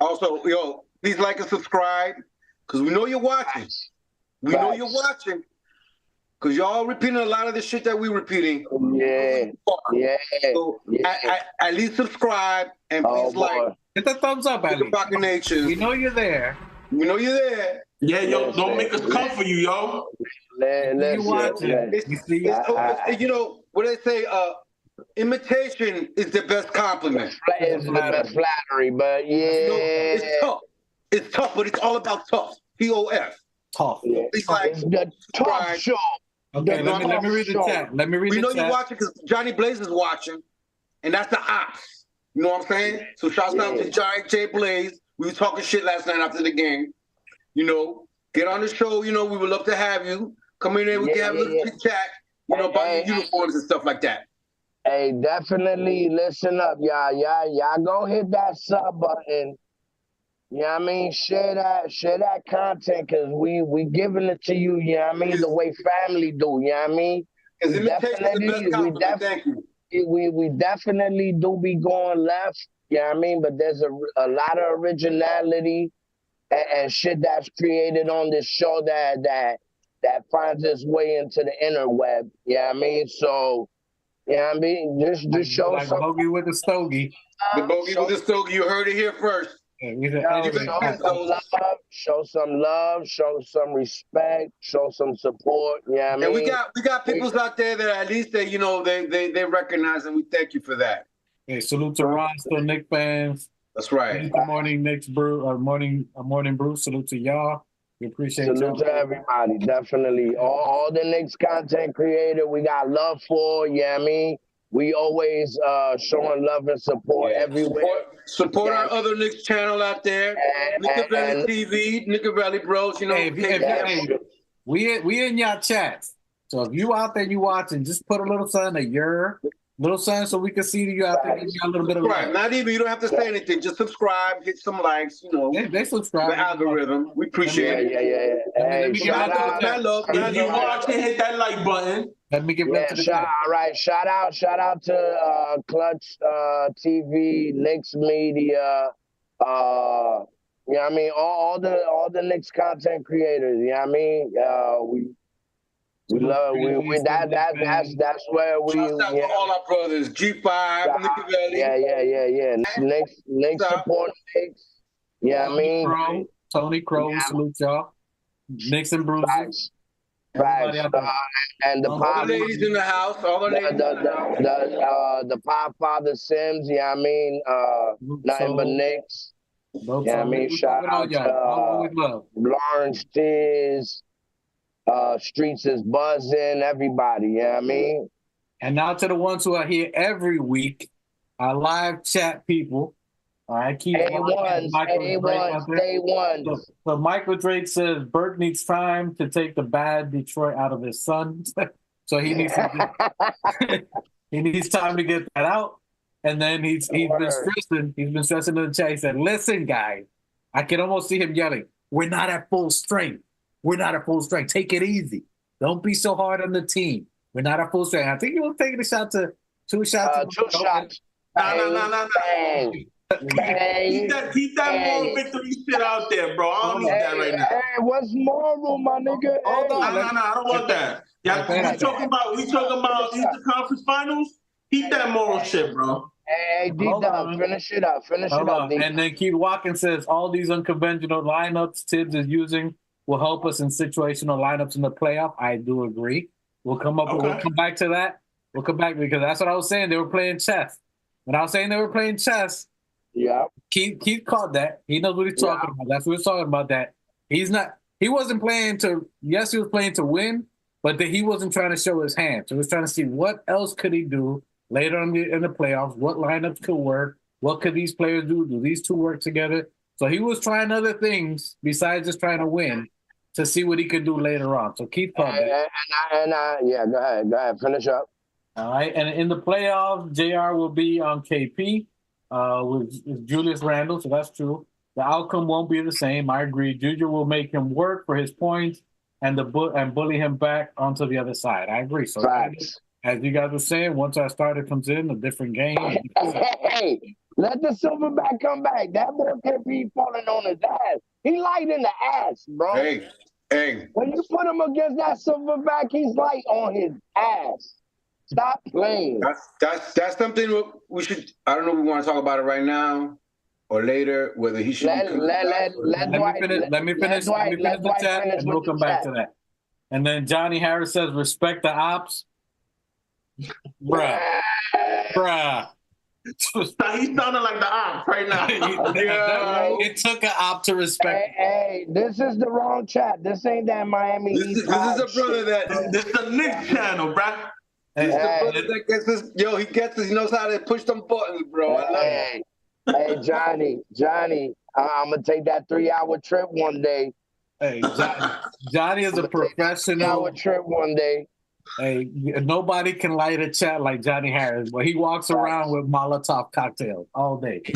Also, please like and subscribe, because we know you're watching. We know you're watching, because y'all repeating a lot of the shit that we're repeating. Yeah. So at least subscribe and please like. Hit the thumbs up, Ali. We know you're there. We know you're there. Yeah, yo, don't make us come for you, yo. You watching? You know what they say? Imitation is the best compliment. It's the best flattery, but yeah. It's tough. It's tough, but it's all about tough. T-O-F. Tough. It's like the tough show. Okay, let me read the chat. We know you're watching because Johnny Blaze is watching, and that's the ops. You know what I'm saying? So shouts out to Johnny J. Blaze. We were talking shit last night after the game. Get on the show. We would love to have you. Come in there. We can have a little chit chat. About your uniforms and stuff like that. Hey, definitely listen up, y'all. Y'all go hit that sub button. You know what I mean? Share that content, because we giving it to you, you know what I mean, the way family do, you know what I mean? Because imitation is the best compliment. Thank you. We definitely do be going left, you know what I mean? But there's a lot of originality and shit that's created on this show that finds its way into the interweb, you know what I mean? So, you know what I mean? Just show like some bogey with the stogie. The bogey with the stogie. You heard it here first. Show some love, show some respect, show some support. Yeah, I mean, and we got people out there that at least they recognize, and we thank you for that. Hey, salute to Ron, still Knicks fans. That's right. Good morning, Knicks Brew, or morning Brew. Salute to y'all. We appreciate salute to everybody. Definitely, all the Knicks content creator, we got love for. Yeah, I mean. We always showing love and support everywhere. Support our other Knicks channel out there. Nicka Valley TV, Nicka Valley Bros. We in y'all chats. So if you out there, you watching, just put a little something, little sign, so we can see you out there. Give you a little bit of right. Not even, you don't have to say anything. Just subscribe, hit some likes. They subscribe. The algorithm. We appreciate it. Yeah. Let me shout out. If you watching, hit that like button. Let me get back to the shout out to Clutch TV, Knicks Media, you know what I mean, all the Knicks content creators, you know what I mean? We love that's where we shout out to all our brothers, G5, Nicka Valley. Yeah. Knicks support Knicks. Yeah, I mean, Tony Crow, salute y'all. Knicks and Bruises. Facts. And the all the ladies in the house, the Pop Father Sims, yeah, I mean, nothing but Knicks. Yeah, I mean, shout out to Lawrence Tiz, Streets is buzzing, everybody, yeah, I mean. And now to the ones who are here every week, our live chat people. All right, keep A1s. So Michael Drake says Burke needs time to take the bad Detroit out of his son. So he needs he needs time to get that out. And then he's been stressing. He's been stressing in the chat. He said, "Listen, guys, I can almost see him yelling. We're not at full strength. We're not at full strength. Take it easy. Don't be so hard on the team. We're not at full strength." I think he was taking a shot to two shots. Two shots. No. Keep that moral victory shit out there, bro. I don't need that right now. Hey, what's moral, my nigga? Hold on. No, I don't want that. We talking about Eastern Conference Finals? Keep that moral shit, bro. Hey, D-Dub, finish it up. And then Keith Watkins says all these unconventional lineups Tibbs is using will help us in situational lineups in the playoff. I do agree. We'll come back to that. We'll come back because that's what I was saying. They were playing chess. When I was saying they were playing chess, Yeah. Keith caught that. He knows what he's talking about. That's what we're talking about. That he wasn't playing to. Yes, he was playing to win, but that he wasn't trying to show his hand. So he was trying to see what else could he do later in the playoffs. What lineups could work? What could these players do? Do these two work together? So he was trying other things besides just trying to win to see what he could do later on. So Keith caught that. Yeah, go ahead, finish up. All right, and in the playoffs, JR will be on KP with Julius Randle, so that's true. The outcome won't be the same. I agree. Juju will make him work for his points and bully him back onto the other side. I agree. So as you guys were saying, once our starter comes in, a different game. Hey, let the Silverback come back. That boy can't be falling on his ass. He light in the ass, bro. Hey. When you put him against that Silverback, he's light on his ass. Stop playing. That's something we should. I don't know if we want to talk about it right now or later. Whether he should. Let me finish the chat, and we'll come back to that. And then Johnny Harris says, "Respect the ops." Bruh. He's sounding like the op right now. It took an op to respect. Hey, this is the wrong chat. This ain't that Miami Heat. This is a brother this is the Knicks channel, bruh. This is the brother that gets this. Yo, he gets this. He knows how to push them buttons, bro. I love it. Hey, Johnny, I'm gonna take that 3-hour trip one day. Hey, Johnny is a professional. 3-hour trip one day. Hey, nobody can light a chat like Johnny Harris, but he walks around with Molotov cocktails all day. He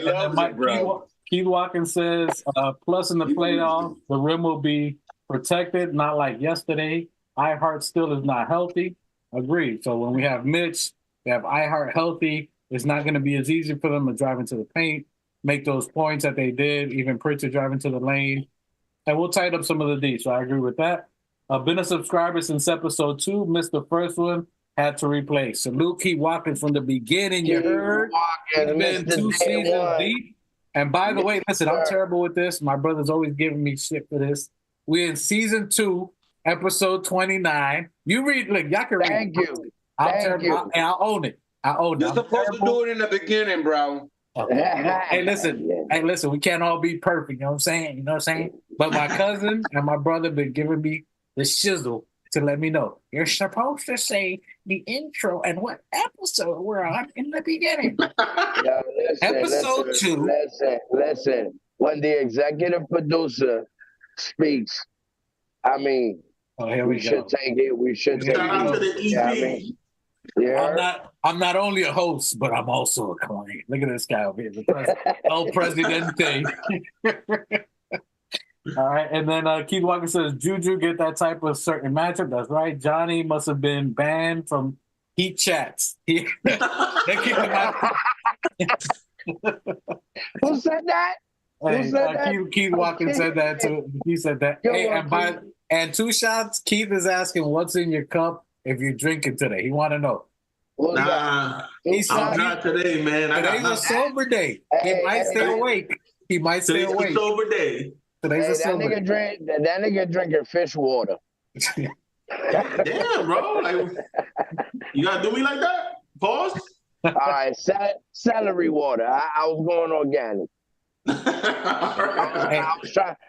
loves it, bro. Keith Watkins says, plus in the playoffs, the rim will be protected, not like yesterday. iHeart still is not healthy. Agreed. So when we have Mitch, we have iHeart healthy. It's not going to be as easy for them to drive into the paint, make those points that they did, even Pritchard drive into the lane. And we'll tighten up some of the D. So I agree with that. Been a subscriber since episode 2. Missed the first one. Had to replay. Salute Keith Watkins from the beginning. You heard? It's been 2 seasons deep. And by the way, listen, I'm terrible with this. My brother's always giving me shit for this. We're in season 2, episode 29. You read, look, y'all can read. Thank you. I'll own it. You're supposed to do it in the beginning, bro. Okay. Hey, listen, we can't all be perfect, you know what I'm saying? But my cousin and my brother been giving me the shizzle to let me know. You're supposed to say the intro and what episode we're on in the beginning. Episode 2. Listen. When the executive producer speaks, I mean, we should take it. We should take it. Yeah, I mean, I'm not only a host, but I'm also a client. Look at this guy over here, El Presidente. All right, and then Keith Walker says, Juju get that type of certain matchup. That's right. Johnny must have been banned from Heat chats. They keep him out. Who said that? Keith Walker said that too. He said that. And 2 shots, Keith is asking what's in your cup if you're drinking today. He want to know. I'm not today, man. Today's a sober day. He might stay awake. Today's a sober day. That nigga drinking fish water. Damn, bro. Like, you gotta do me like that? Pause. All right, celery water. I was going organic. I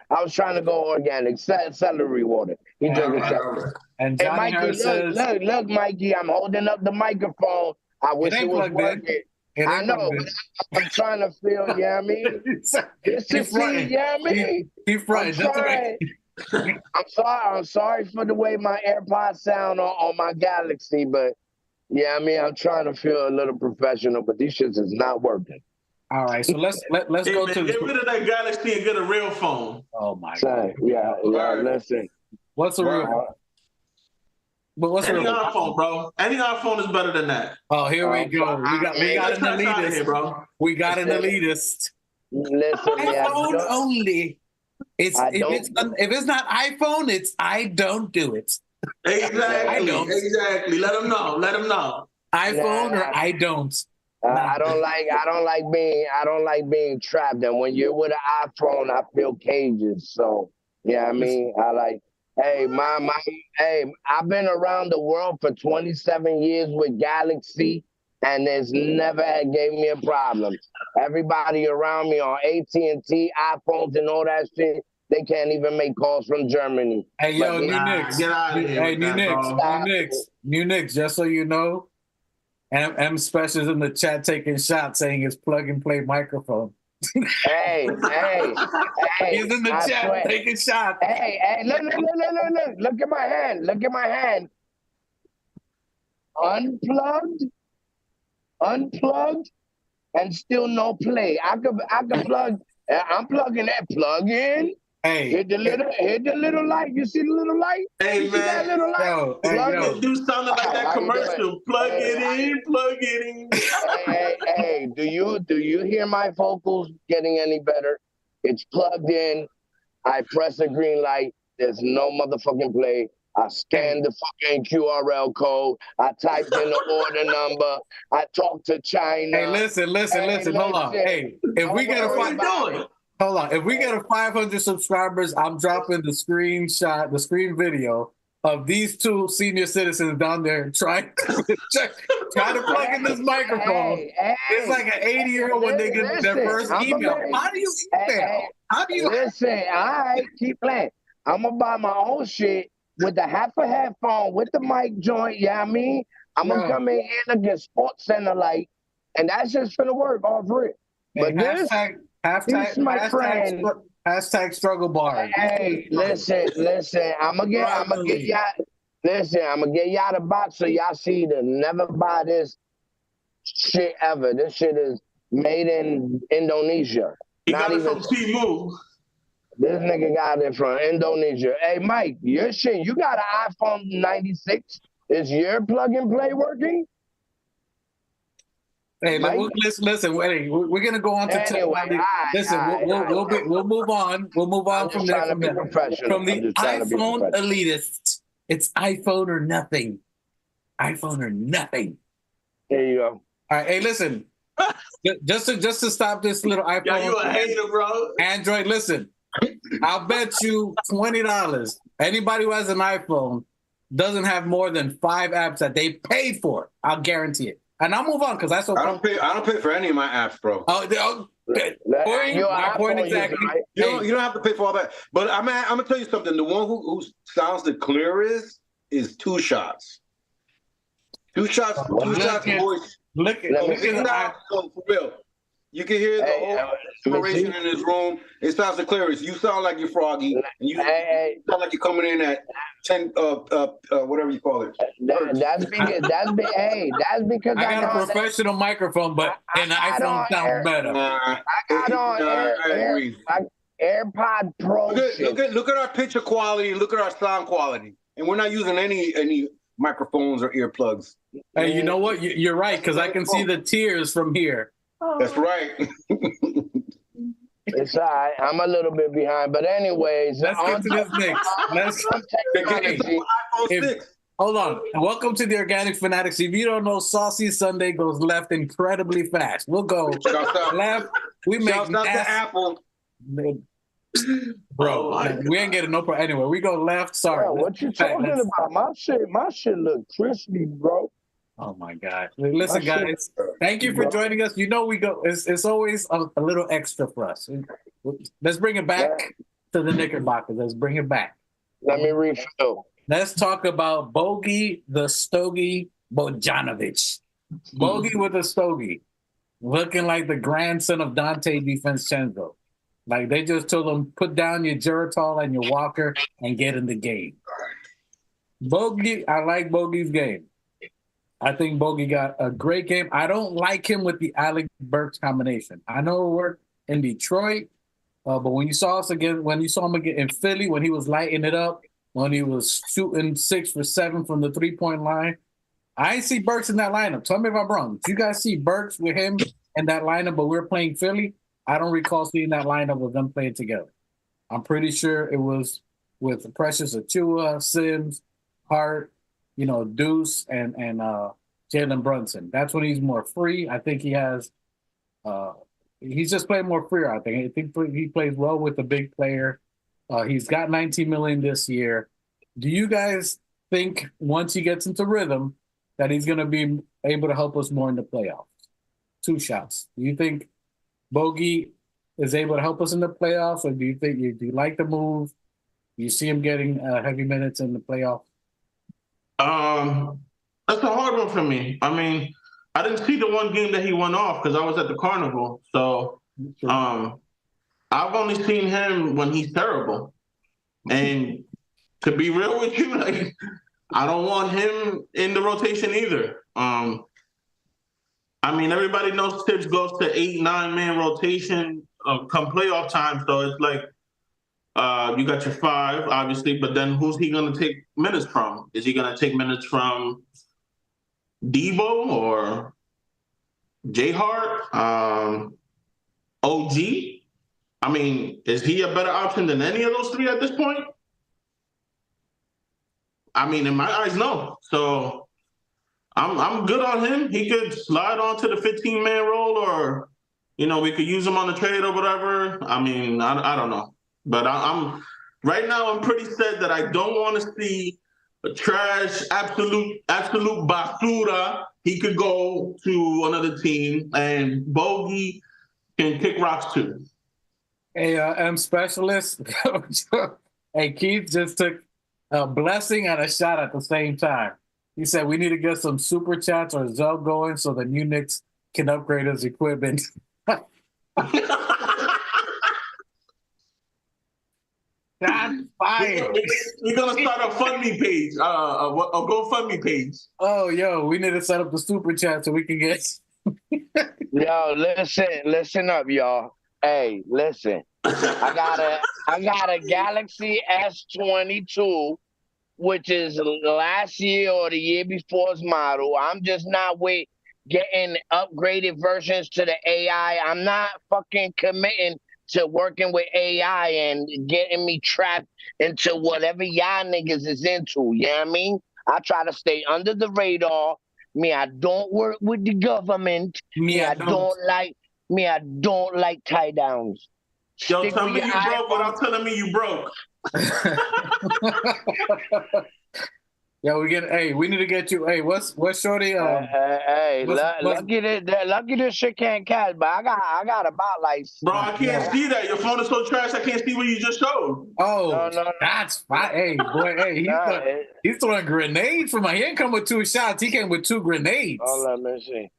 was trying to go organic. Celery water. He drinking celery. And Johnny Mikey, says, look, Mikey. I'm holding up the microphone. I wish it was working. I know, but I'm trying to feel, you know what I mean? Just to see, you know what I mean? Keep fronting. I'm sorry for the way my AirPods sound on my Galaxy, but yeah, I mean, I'm trying to feel a little professional, but these shits is not working. All right, so let's go to get rid of that Galaxy and get a real phone. Oh my God! Yeah. Listen, what's a real phone? But what's any iPhone, bro? Any iPhone is better than that. Oh, here we go. We got an elitist, here, bro. We got an elitist. Listen, iPhone only. If it's not iPhone, it's I don't do it. Exactly. Let them know. iPhone or I don't. I don't like being trapped. And when you're with an iPhone, I feel cages. So yeah, I mean, I like. Hey, I've been around the world for 27 years with Galaxy. and it's never gave me a problem. Everybody around me on AT&T, iPhones, and all that shit, they can't even make calls from Germany. Hey, yo, New Nah, Knicks. get out of here Hey, with New that, Knicks. bro. New Knicks, just so you know, M Special's in the chat taking shots saying it's plug and play microphone. Hey, He's in the I chat swear. taking shots. Hey, look, look at my hand. Unplugged, and still no play. I could plug. I'm plugging that plug in. Hey, hit the little light. You see the little light? Hey, you see that man. little light? Yo, Plug yo. It do sounding like that How you doing? commercial. Plug it in, plug it in. Hey, do you hear my vocals getting any better? It's plugged in. I press the green light. There's no motherfucking play. I scanned the fucking QRL code. I typed in the order number. I talked to China. Hey, listen. Hold on. Hey, if we get a hold on. If we get a 500 subscribers, I'm dropping the screen video of these two senior citizens down there trying to plug in this microphone. It's like an 80-year-old when they get their first email. How do you email? How do you listen? I keep playing. I'm gonna buy my own shit with the half a headphone with the mic joint. Yeah, I mean, I'm gonna come in here and get Sports Center light, and that's just gonna work off rip. But this my friend. Hashtag struggle bar. Hey, listen. I'm gonna get y'all. Listen, I'm gonna get y'all the box so y'all see to never buy this shit ever. This shit is made in Indonesia. He got it from Temu. This nigga got it from Indonesia. Hey, Mike, your shit, you got an iPhone 96. Is your plug and play working? Hey, listen. Wait, we're gonna go on to we'll move on. We'll move on from there. From the iPhone elitists, it's iPhone or nothing. iPhone or nothing. There you go. All right. Hey, listen. just to stop this little iPhone. Yeah, you a hater, bro. Android. Listen, I'll bet you $20. Anybody who has an iPhone doesn't have more than 5 apps that they paid for. I'll guarantee it. And I'll move on because that's okay. I don't pay for any of my apps, bro. My point exactly. You don't have to pay for all that. But I'm gonna tell you something. The one who sounds the clearest is Two Shots. Two Shots voice. Look at that. For real. You can hear the whole inspiration in this room. It sounds the clearest. You sound like you're Froggy, and you sound like you're coming in at 10, whatever you call it. That's because I got a professional microphone, but an iPhone sounds better. I got on AirPod Pro. Look at our picture quality. Look at our sound quality, and we're not using any microphones or earplugs. Hey, you know what? You're right because I can see the tears from here. That's right. It's all right. I'm a little bit behind, but anyways, let's get to this next. Hold on. Welcome to the Organic Fanatics. If you don't know, Saucy Sunday goes left incredibly fast. We'll go left. We make Apple. Bro, we ain't getting no problem. Anyway, we go left. Sorry. Bro, what you talking about? My shit look crispy, bro. Oh my God! Listen, guys. Thank you for joining us. You know we go. It's always a little extra for us. Let's bring it back to the Knickerbockers. Let's bring it back. Let me refill. Let's talk about Bogey the Stogie Bojanovic. Bogey with a stogie, looking like the grandson of Dante DiVincenzo. Like they just told him, put down your Geritol and your walker and get in the game. Bogey, I like Bogey's game. I think Bogey got a great game. I don't like him with the Alec Burks combination. I know it worked in Detroit, but when you saw him again in Philly, when he was lighting it up, when he was shooting 6 for 7 from the 3-point line, I ain't see Burks in that lineup. Tell me if I'm wrong. Did you guys see Burks with him in that lineup, but we're playing Philly? I don't recall seeing that lineup with them playing together. I'm pretty sure it was with Precious Achiuwa, Sims, Hart, Deuce and Jalen Brunson. That's when he's more free. I think he has he's just playing more free. I think he plays well with the big player. He's got $19 million this year. Do you guys think once he gets into rhythm that he's going to be able to help us more in the playoffs? 2 shots. Do you think Bogey is able to help us in the playoffs, or do you like the move? Do you see him getting heavy minutes in the playoffs? That's a hard one for me. I mean, I didn't see the one game that he went off because I was at the carnival. So I've only seen him when he's terrible. And to be real with you, like, I don't want him in the rotation either. I mean, everybody knows Tibbs goes to 8-9 man rotation come playoff time. So it's like you got your 5, obviously, but then who's he going to take minutes from? Is he going to take minutes from Debo or J Hart, OG? I mean, is he a better option than any of those 3 at this point? I mean, in my eyes, no. So I'm good on him. He could slide onto the 15-man role, or we could use him on the trade or whatever. I mean, I don't know, but I'm right now. I'm pretty set that I don't want to see a trash, absolute basura. He could go to another team, and Bogey can kick rocks too. Hey, M Specialist. Hey, Keith just took a blessing and a shot at the same time. He said we need to get some super chats or Zell going so the new Knicks can upgrade his equipment. That's fire. We're gonna start a FundMe page, a GoFundMe page. Oh, yo, we need to set up the super chat so we can get. Yo, listen up, y'all. Hey, listen. I got a Galaxy S22, which is last year or the year before's model. I'm just not getting upgraded versions to the AI. I'm not fucking committing to working with AI and getting me trapped into whatever y'all niggas is into. You know what I mean? I try to stay under the radar. I don't work with the government. I don't like tie downs. Yo, tell me you broke without telling me you broke. Yeah, we need to get you. Hey, what's Shorty? Lucky this shit can't catch, but I got about like. Bro, I can't see that. Your phone is so trash. I can't see what you just showed. Oh, no. That's fine. Hey, boy, he's throwing grenades from he ain't come with 2 shots. He came with 2 grenades. Let me see.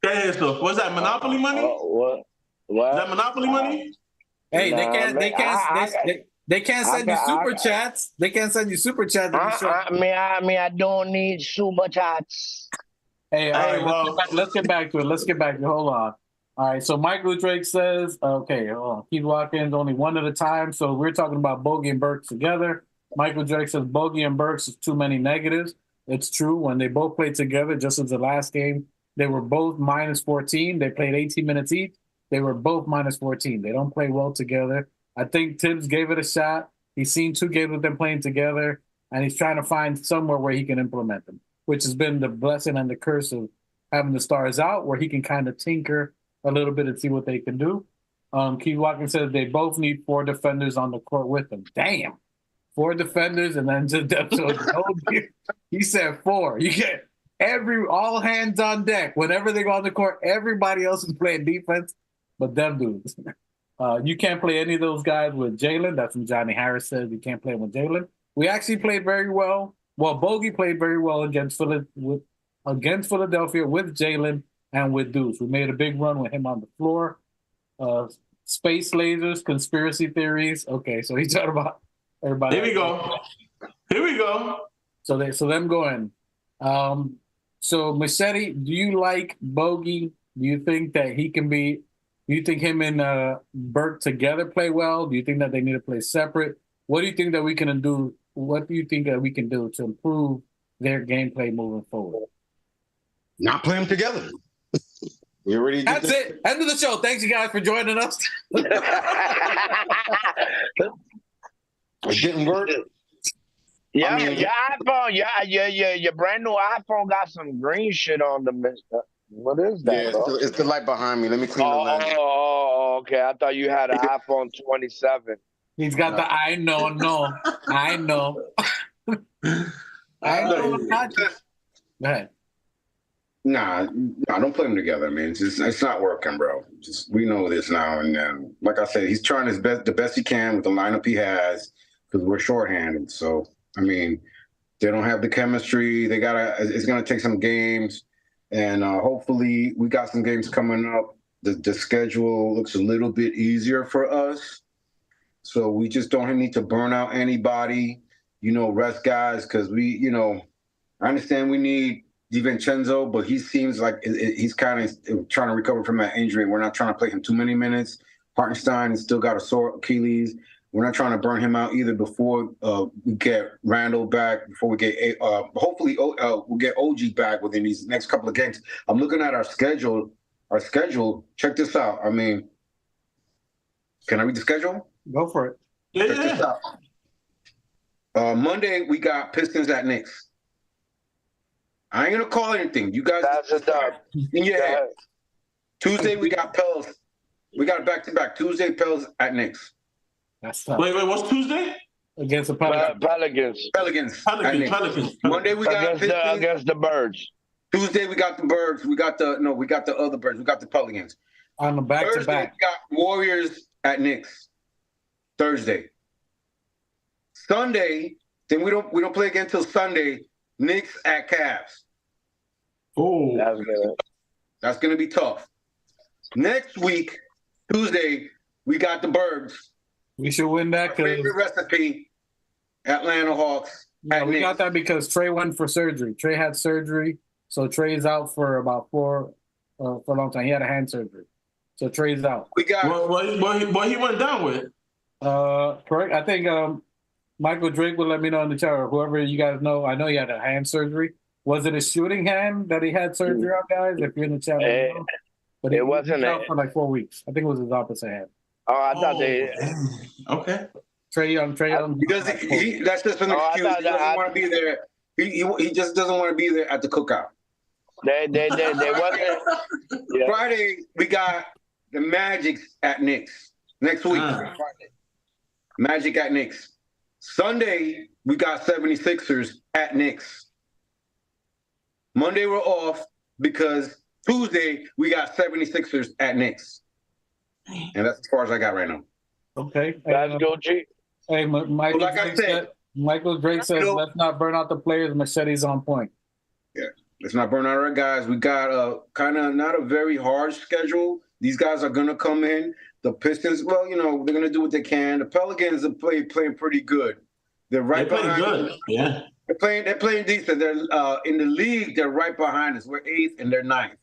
Okay, so what's that? Monopoly money? What? Is that Monopoly money? Hey, they can't send you super chats. They can't send you super chats. I don't need super chats. Hey, all right, let's get back to it. Hold on. All right, so Michael Drake says, okay, Keith Watkins, only one at a time. So we're talking about Bogey and Burks together. Michael Drake says Bogey and Burks is too many negatives. It's true. When they both played together, just as the last game, they were both minus 14. They played 18 minutes each. They were both minus 14. They don't play well together. I think Tibbs gave it a shot. He's seen 2 games with them playing together, and he's trying to find somewhere where he can implement them, which has been the blessing and the curse of having the stars out, where he can kind of tinker a little bit and see what they can do. Keith Watkins says they both need 4 defenders on the court with them. Damn. 4 defenders, and then just he said 4. You get all hands on deck. Whenever they go on the court, everybody else is playing defense, but them dudes. You can't play any of those guys with Jalen. That's what Johnny Harris says. You can't play with Jalen. We actually played very well. Well, Bogey played very well against Philadelphia with Jalen and with Deuce. We made a big run with him on the floor. Space lasers, conspiracy theories. Okay, so he's talking about everybody. Here we go. So them going. So Machete, do you like Bogey? Do you think that he can be? Do you think him and Burke together play well? Do you think that they need to play separate? What do you think that we can do? What do you think that we can do to improve their gameplay moving forward? Not play them together. That's it. End of the show. Thanks, you guys, for joining us. It didn't work. Yeah, your iPhone, your brand new iPhone got some green shit on the mister. What is that? Yeah, it's the light behind me. Let me clean the lens. Oh, okay. I thought you had an iPhone 27. He's got the I know. I know. Go ahead. Nah, don't play them together, man. It's not working, bro. We know this now. And like I said, he's trying his best, the best he can with the lineup he has, because we're shorthanded. So I mean, they don't have the chemistry. It's gonna take some games, and hopefully we got some games coming up. The schedule looks a little bit easier for us, so we just don't need to burn out anybody. Rest guys, because I understand we need DiVincenzo, but he seems like he's kind of trying to recover from that injury. We're not trying to play him too many minutes. Hartenstein has still got a sore Achilles. We're not trying to burn him out either before we get Randall back, before we get hopefully we'll get OG back within these next couple of games. I'm looking at our schedule. Check this out. I mean, can I read the schedule? Go for it. Yeah. Check this out. Monday, we got Pistons at Knicks. I ain't going to call anything. You guys. That's a dub. Yeah. Tuesday, we got Pels. We got back-to-back. Tuesday, Pels at Knicks. That's tough. Wait, what's Tuesday? Against the Pelicans. Pelicans. Monday, we got Pistons. Against the Birds. Tuesday, we got the Birds. We got the other Birds. We got the Pelicans. On the Thursday, back-to-back. we got Warriors at Knicks. Thursday. Sunday, then we don't play again until Sunday. Knicks at Cavs. Oh, That's good. That's going to be tough. Next week, Tuesday, we got the Birds. We should win that because Favorite recipe, Atlanta Hawks. we got that because Trey went for surgery. Trey had surgery, so Trey's out for about for a long time. He had a hand surgery, so Trey's out. We got what he went down with? Correct. I think Michael Drake will let me know in the chat, or whoever you guys know. I know he had a hand surgery. Was it a shooting hand that he had surgery on, guys? If you're in the chat, let me know. But it wasn't out for like 4 weeks. I think it was his opposite hand. Oh, I thought they. Okay. Trey Young. because that's just an excuse. He doesn't want to be there. He just doesn't want to be there at the cookout. They wasn't. Yeah. Friday, we got the Magic at Knicks. Next week, Friday. Magic at Knicks. Sunday, we got 76ers at Knicks. Monday, we're off because Tuesday, we got 76ers at Knicks. And that's as far as I got right now. Okay. That's Gucci. Hey, Michael Drake says, let's not burn out the players. Machete's on point. Yeah, let's not burn out our guys. We got a kind of not a very hard schedule. These guys are going to come in. The Pistons, well, they're going to do what they can. The Pelicans are playing pretty good. They're right behind us. Yeah. They're playing decent. They're in the league. They're right behind us. We're 8th and they're 9th.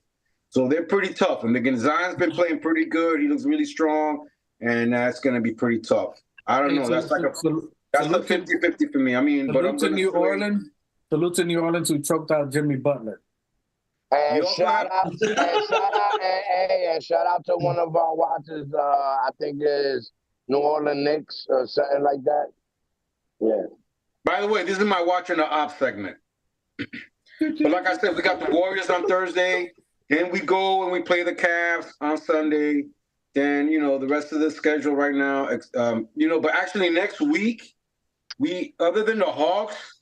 So they're pretty tough. And again, Zion's been playing pretty good. He looks really strong, and that's going to be pretty tough. I don't know. That's like a 50-50 for me. I mean, but I'm to New Orleans. Salute to New Orleans who choked out Jimmy Butler. And shout out to one of our watchers. I think is New Orleans Knicks or something like that. Yeah. By the way, this is my watching the ops segment. But like I said, we got the Warriors on Thursday. Then we go and we play the Cavs on Sunday. Then, the rest of the schedule right now, but actually next week, other than the Hawks,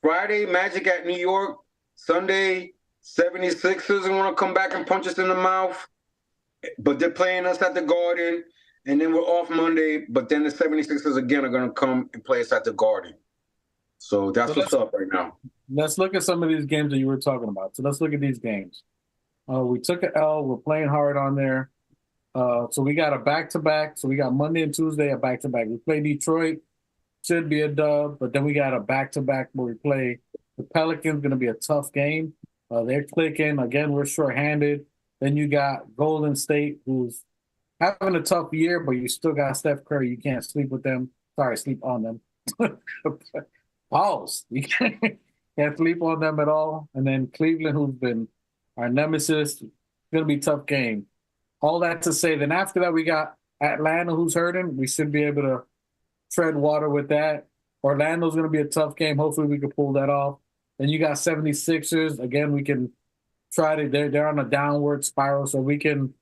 Friday, Magic at New York, Sunday, 76ers want to come back and punch us in the mouth. But they're playing us at the Garden. And then we're off Monday, but then the 76ers again are going to come and play us at the Garden. So that's what's up right now. Let's look at some of these games that you were talking about. So let's look at these games. We took an L. We're playing hard on there. So we got a back-to-back. So we got Monday and Tuesday a back-to-back. We play Detroit. Should be a dub. But then we got a back-to-back where we play the Pelicans. Going to be a tough game. They're clicking. Again, we're shorthanded. Then you got Golden State, who's having a tough year, but you still got Steph Curry. You can't sleep with them. Sorry, sleep on them. Pause. You can't sleep on them at all. And then Cleveland, who's been our nemesis, going to be a tough game. All that to say, then after that, we got Atlanta, who's hurting. We should be able to tread water with that. Orlando's going to be a tough game. Hopefully we can pull that off. Then you got 76ers. Again, we can try to, they're on a downward spiral, so we can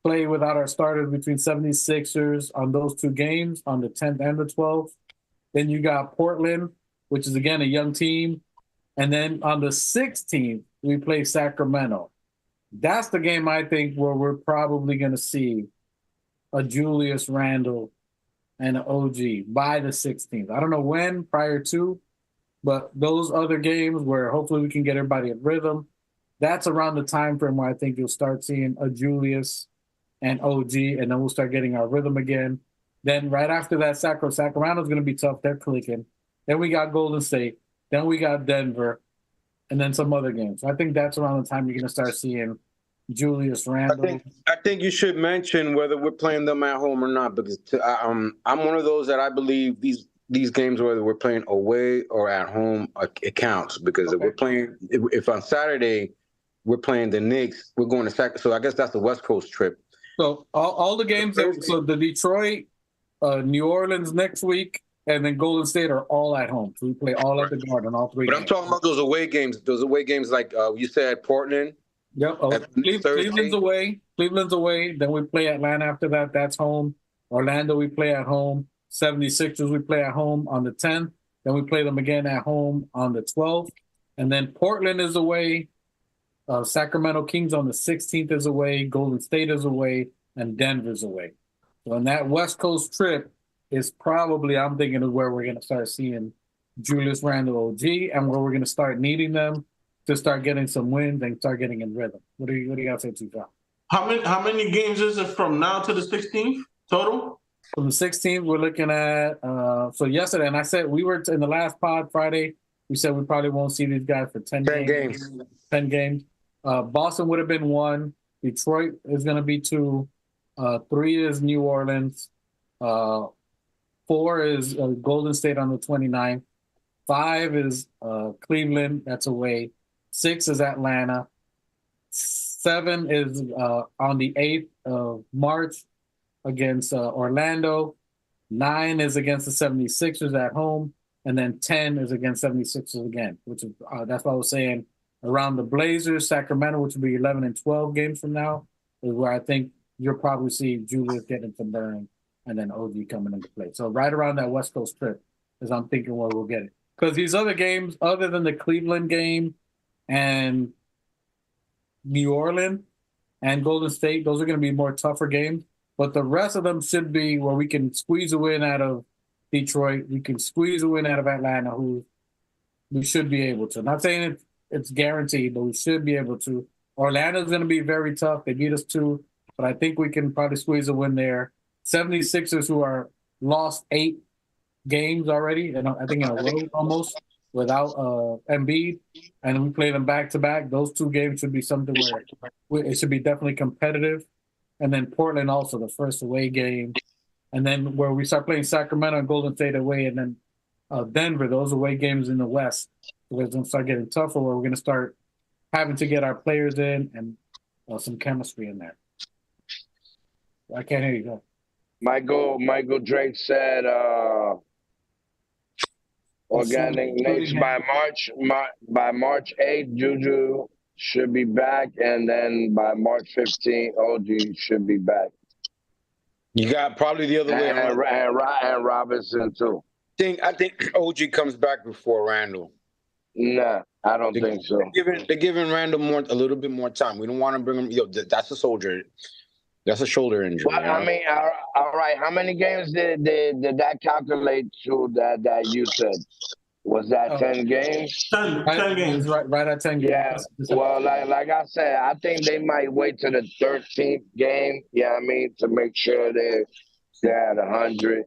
play without our starters between 76ers on those two games on the 10th and the 12th. Then you got Portland, which is, again, a young team. And then on the 16th, we play Sacramento. That's the game I think where we're probably going to see a Julius Randle and an OG by the 16th. I don't know when, prior to, but those other games where hopefully we can get everybody in rhythm, that's around the time frame where I think you'll start seeing a Julius and OG, and then we'll start getting our rhythm again. Then right after that, Sacramento's going to be tough. They're clicking. Then we got Golden State. Then we got Denver, and then some other games. I think that's around the time you're going to start seeing Julius Randle. I think you should mention whether we're playing them at home or not, because I'm one of those that I believe these games, whether we're playing away or at home, it counts. Because if we're playing, if on Saturday we're playing the Knicks, we're going to so I guess that's the West Coast trip. So all the games, so the Detroit, New Orleans next week, and then Golden State are all at home. So we play all at the Garden, all three. But I'm talking about those away games. Those away games, like you said, Portland. Yep. Cleveland's away. Cleveland's away. Then we play Atlanta after that. That's home. Orlando, we play at home. 76ers, we play at home on the 10th. Then we play them again at home on the 12th. And then Portland is away. Sacramento Kings on the 16th is away. Golden State is away. And Denver's away. So on that West Coast trip is probably, I'm thinking, of where we're going to start seeing Julius Randle OG and where we're going to start needing them to start getting some wins and start getting in rhythm. What do you got to say, Chief? How many games is it from now to the 16th total? From the 16th, we're looking at so yesterday, and I said we were in the last pod Friday. We said we probably won't see these guys for 10 games. 10 games. Boston would have been 1. Detroit is going to be 2. 3 is New Orleans. 4 is Golden State on the 29th. 5 is Cleveland. That's away. 6 is Atlanta. 7 is on the 8th of March against Orlando. 9 is against the 76ers at home. And then 10 is against 76ers again, which is that's what I was saying. Around the Blazers, Sacramento, which will be 11 and 12 games from now, is where I think you'll probably see Julius getting some burn and then OG coming into play. So right around that West Coast trip is I'm thinking where we'll get it. Because these other games, other than the Cleveland game and New Orleans and Golden State, those are going to be more tougher games. But the rest of them should be where we can squeeze a win out of Detroit. We can squeeze a win out of Atlanta, who we should be able to. Not saying it's guaranteed, but we should be able to. Orlando's going to be very tough. They beat us too, but I think we can probably squeeze a win there. 76ers, who are lost 8 games already, and I think in a row almost, without Embiid, and we play them back-to-back. Those 2 games should be something where it should be definitely competitive. And then Portland also, the first away game. And then where we start playing Sacramento and Golden State away, and then Denver, those away games in the West. So it's going to start getting tougher, where we're going to start having to get our players in and some chemistry in there. I can't hear you. Go. Michael Drake said organic Knicks by March 8th, Juju should be back, and then by March 15th, OG should be back. You got probably the other way around. And Robinson too. I think OG comes back before Randle. Nah, I don't think so. They're giving Randle a little bit more time. We don't want to bring him. That's a soldier. That's a shoulder injury. Well, I mean, all right. How many games did that calculate to that you said? Was that 10 games? 10 games. Right at 10 games. Yeah. Well, like I said, I think they might wait to the 13th game. Yeah, I mean, to make sure they're at 100.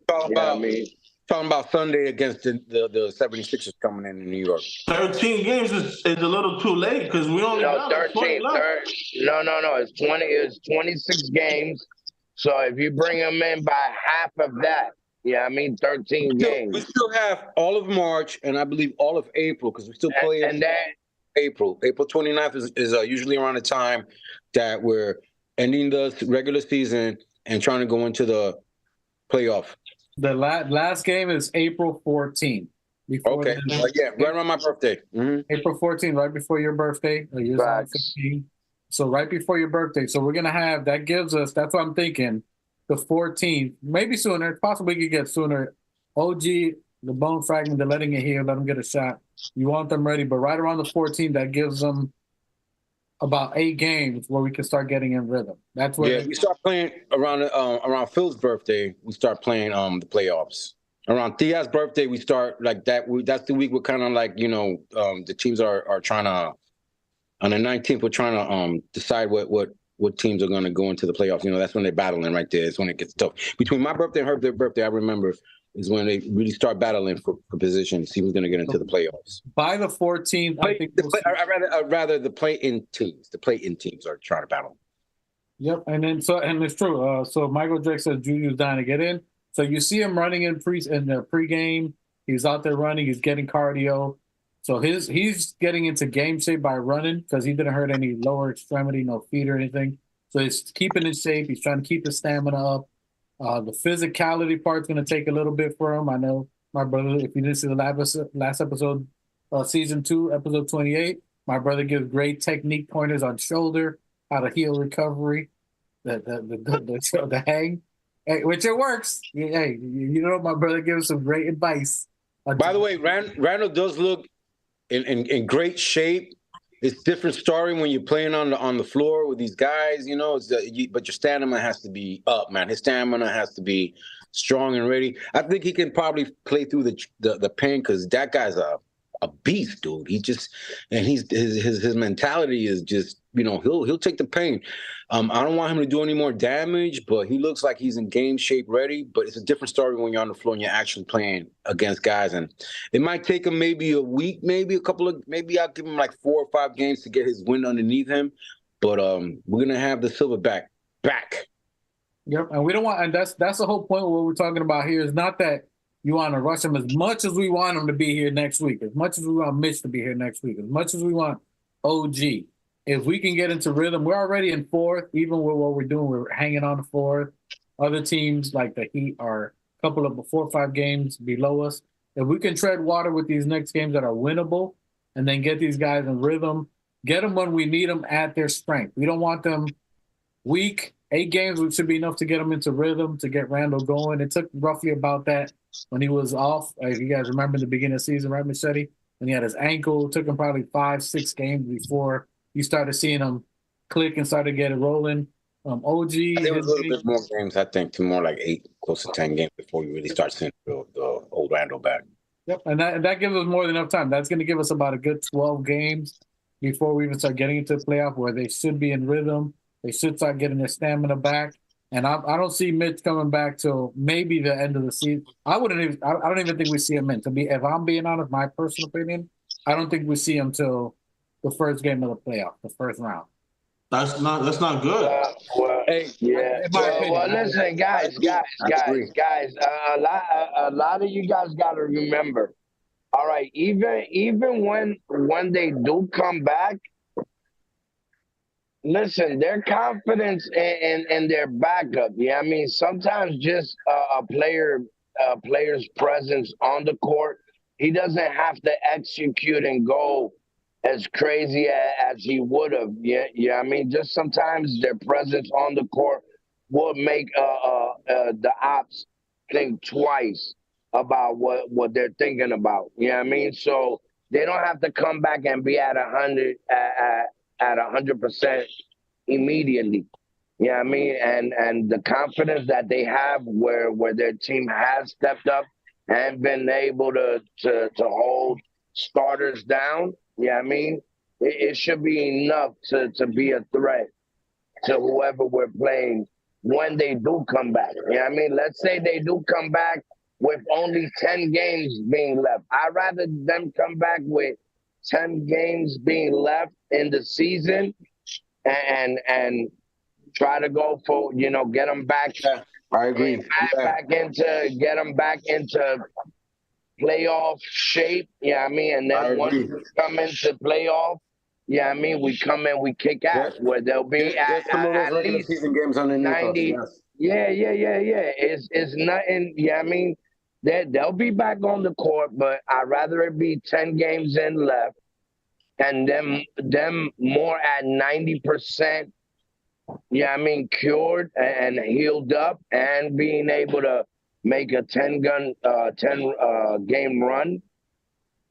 Talking about Sunday against the 76ers coming in New York. 13 games is a little too late because we only got 13. No. It's 20. It's 26 games. So if you bring them in by half of that, yeah, I mean 13 games. We still have all of March and I believe all of April because we still play in April. April 29th is usually around the time that we're ending the regular season and trying to go into the playoff. The last game is April 14th. Okay. Right around my birthday. Mm-hmm. April 14th, right before your birthday. You're 15. So right before your birthday. So we're going to have, that gives us, that's what I'm thinking, the 14th, maybe sooner. Possibly could get sooner. OG, the bone fragment, they're letting it heal, let them get a shot. You want them ready, but right around the 14th, that gives them about 8 games where we can start getting in rhythm. That's where Yeah, we start playing around Phil's birthday. We start playing the playoffs. Around Thea's birthday, we start like that. That's the week we're kind of like the teams are trying to on the 19th. We're trying to decide what teams are going to go into the playoffs. That's when they're battling right there. It's when it gets tough. Between my birthday and her birthday, I remember is when they really start battling for position. See who's going to get into the playoffs. By the 14th, I think I'd rather the play-in teams. The play-in teams are trying to battle. Yep, and it's true. So Michael Drake says Junior's dying to get in. So you see him running in the pregame. He's out there running. He's getting cardio. So he's getting into game shape by running because he didn't hurt any lower extremity, no feet or anything. So he's keeping in shape. He's trying to keep his stamina up. The physicality part's going to take a little bit for him. I know my brother, if you didn't see the last episode, season 2, episode 28, my brother gives great technique pointers on shoulder, how to heal recovery, the hang, which it works. Hey, my brother gives some great advice. By the way, Randall does look in great shape. It's a different story when you're playing on the floor with these guys, but your stamina has to be up, man. His stamina has to be strong and ready. I think he can probably play through the pain because that guy's a beast, dude. His mentality is just, he'll take the pain. I don't want him to do any more damage, but he looks like he's in game shape ready. But it's a different story when you're on the floor and you're actually playing against guys. And it might take him maybe a week, maybe I'll give him like 4 or 5 games to get his wind underneath him. But we're gonna have the Silverback back. Yep, and we don't want, and that's the whole point of what we're talking about here is not that you want to rush him as much as we want him to be here next week, as much as we want Mitch to be here next week, as much as we want OG. If we can get into rhythm, we're already in 4th. Even with what we're doing, we're hanging on to 4th. Other teams like the Heat are a couple of 4 or 5 games below us. If we can tread water with these next games that are winnable and then get these guys in rhythm, get them when we need them at their strength. We don't want them weak. 8 games which should be enough to get them into rhythm, to get Randall going. It took roughly about that when he was off. If you guys remember the beginning of the season, right, Machete? When he had his ankle, it took him probably 5-6 games before you started seeing him click and started getting rolling. OG. I think it was a little bit more games, I think, to more like 8, close to 10 games before you really start seeing the old Randall back. Yep, and that gives us more than enough time. That's going to give us about a good 12 games before we even start getting into the playoff where they should be in rhythm. They should start getting their stamina back. And I don't see Mitch coming back till maybe the end of the season. I don't even think we see him in. If I'm being honest, my personal opinion, I don't think we see him till the first game of the playoff, the first round. That's not good. Well, listen, guys. A lot of you guys got to remember. All right, even when they do come back, listen, their confidence in their backup. Yeah, I mean, sometimes just a player's presence on the court, he doesn't have to execute and go as crazy as he would have. Yeah. I mean, just sometimes their presence on the court will make the ops think twice about what they're thinking about. You know what I mean? So they don't have to come back and be at 100% immediately. You know what I mean? And the confidence that they have where their team has stepped up and been able to hold starters down. You know what I mean? It should be enough to be a threat to whoever we're playing when they do come back. You know what I mean? Let's say they do come back with only 10 games being left. I'd rather them come back with 10 games being left in the season and try to go for, get them back. I agree. Get them back into playoff shape. Yeah, I mean, and then once we come into playoff, yeah, I mean, we come in, we kick ass. Where they'll be at least season games underneath 90. Us, yes. Yeah. It's nothing. Yeah, I mean, they'll be back on the court, but I'd rather it be 10 games in left, and them more at 90%. Yeah, I mean, cured and healed up, and being able to make a 10 game run.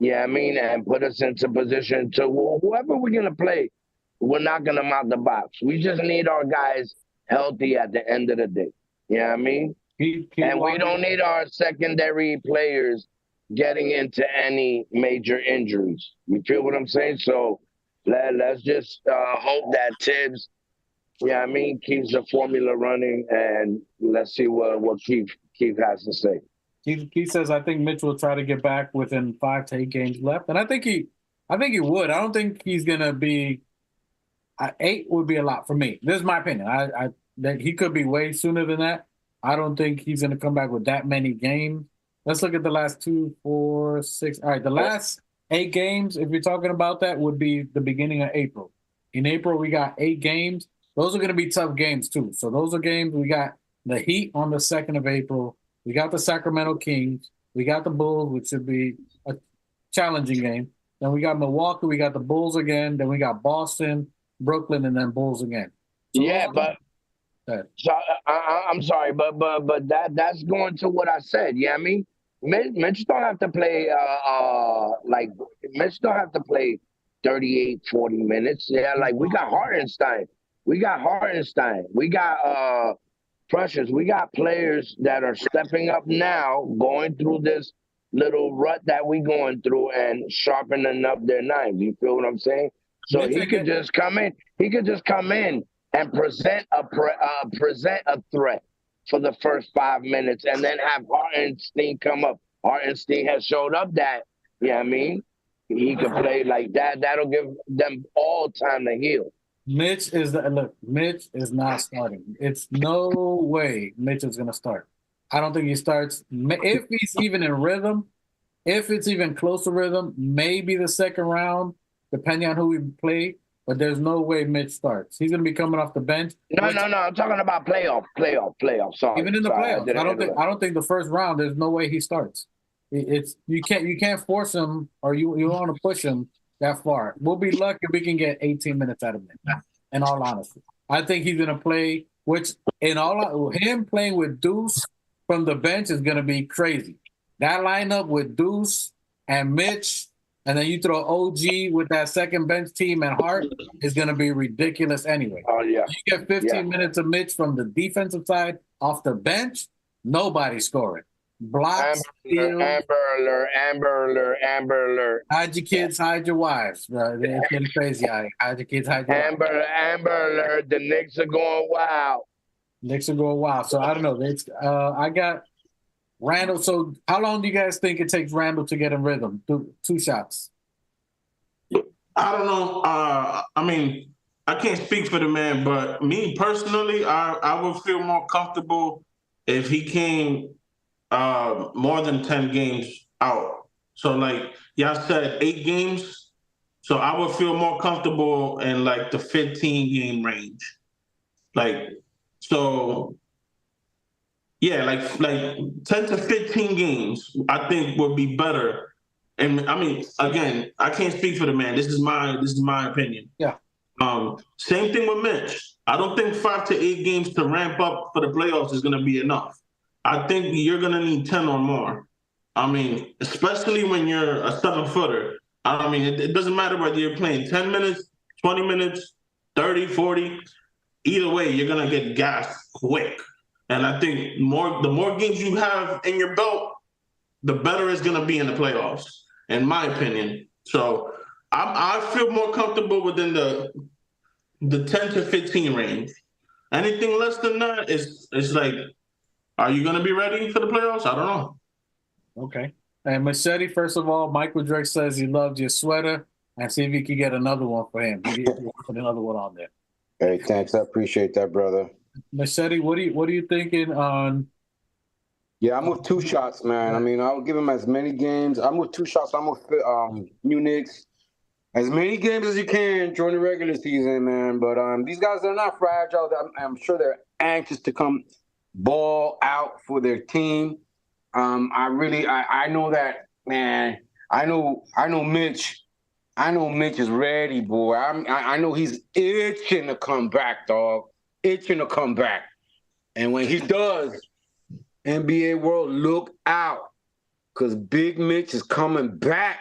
Yeah, I mean, and put us into position to whoever we're gonna play. we're knocking them out the box. We just need our guys healthy at the end of the day. You know what I mean? And we don't need our secondary players getting into any major injuries. You feel what I'm saying? So let's just hope that Tibbs, yeah, I mean, keeps the formula running, and let's see what Keith has to say. He says, I think Mitch will try to get back within 5 to 8 games left, and I think he would. I don't think he's gonna be. 8 would be a lot for me. This is my opinion. I that he could be way sooner than that. I don't think he's gonna come back with that many games. Let's look at the last 2, 4, 6. All right, the last 8 games, if you're talking about that, would be the beginning of April. In April, we got 8 games. Those are going to be tough games, too. So those are games. We got the Heat on the 2nd of April. We got the Sacramento Kings. We got the Bulls, which should be a challenging game. Then we got Milwaukee. We got the Bulls again. Then we got Boston, Brooklyn, and then Bulls again. So yeah, but so, I'm sorry, but that's going to what I said. Yeah, I mean, Mitch don't have to play Mitch don't have to play 38, 40 minutes. Yeah, like we got Hartenstein. We got Precious. We got players that are stepping up now, going through this little rut that we going through and sharpening up their knives. You feel what I'm saying? So he could just come in. He could just come in and present a threat for the first 5 minutes, and then have Hartenstein come up. Hartenstein has showed up that, yeah, I mean, he can play like that. That'll give them all time to heal. Mitch is not starting. It's no way Mitch is going to start. I don't think he starts. If he's even in rhythm, if it's even close to rhythm, maybe the second round, depending on who we play. But there's no way Mitch starts. He's going to be coming off the bench. No. I'm talking about playoff. Sorry. Even in the playoffs, I don't think the first round. There's no way he starts. You can't force him, or you want to push him that far. We'll be lucky if we can get 18 minutes out of him. In all honesty, I think he's going to play. Him playing with Deuce from the bench is going to be crazy. That lineup with Deuce and Mitch. And then you throw OG with that second bench team and Hart is going to be ridiculous anyway. Oh, yeah. You get 15 minutes of Mitch from the defensive side off the bench, nobody's scoring. Blocks, Amber Alert. Hide your kids, hide your wives, bro. It's getting crazy. Hide your kids, hide your wives. Amber Alert. The Knicks are going wild. So I don't know. I got Randall, so how long do you guys think it takes Randall to get in rhythm? 2 shots. I don't know. I mean, I can't speak for the man, but me personally, I would feel more comfortable if he came more than 10 games out. So like y'all said, 8 games. So I would feel more comfortable in like the 15 game range. Yeah, like 10 to 15 games, I think would be better. And I mean, again, I can't speak for the man. This is my opinion. Yeah. Same thing with Mitch. I don't think 5 to 8 games to ramp up for the playoffs is going to be enough. I think you're going to need 10 or more. I mean, especially when you're a 7-footer. I mean, it doesn't matter whether you're playing 10 minutes, 20 minutes, 30, 40. Either way, you're going to get gassed quick. And I think the more games you have in your belt, the better it's going to be in the playoffs, in my opinion. So I feel more comfortable within the 10 to 15 range. Anything less than that is like, are you going to be ready for the playoffs? I don't know. Okay. And Machete, first of all, Michael Drake says he loves your sweater, and see if you can get another one for him. Put another one on there. Hey, thanks. I appreciate that, brother. Machete, what are you thinking on? Yeah, I'm with 2 shots, man. I mean, I'll give him as many games. I'm with 2 shots. I'm with New Knicks. As many games as you can during the regular season, man. But these guys are not fragile. I'm sure they're anxious to come ball out for their team. I know that, man. I know Mitch. I know Mitch is ready, boy. I know he's itching to come back, dog. Itching to come back. And when he does, NBA world, look out. Because Big Mitch is coming back.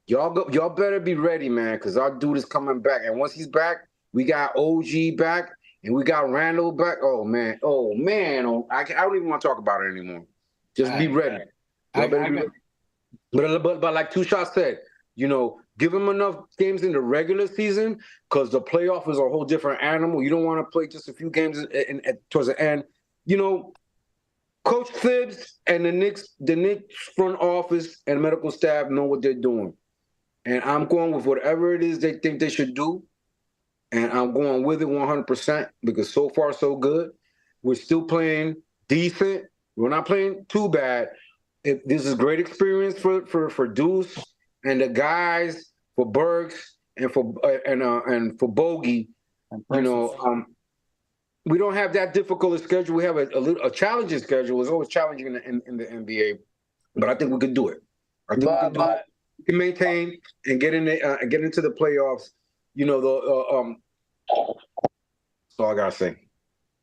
Y'all better be ready, man, because our dude is coming back. And once he's back, we got OG back and we got Randall back. Oh man. I don't even want to talk about it anymore. Just be ready. Y'all better be ready. But like Two Shots said, give him enough games in the regular season because the playoff is a whole different animal. You don't want to play just a few games towards the end. Coach Thibs and the Knicks front office and medical staff know what they're doing. And I'm going with whatever it is they think they should do. And I'm going with it 100% because so far so good. We're still playing decent. We're not playing too bad. This is great experience for Deuce and the guys, for Burks and for Bogey. We don't have that difficult a schedule. We have a challenging schedule. It's always challenging in the NBA, but I think we can do it. We can maintain and get into the playoffs. That's all I gotta say.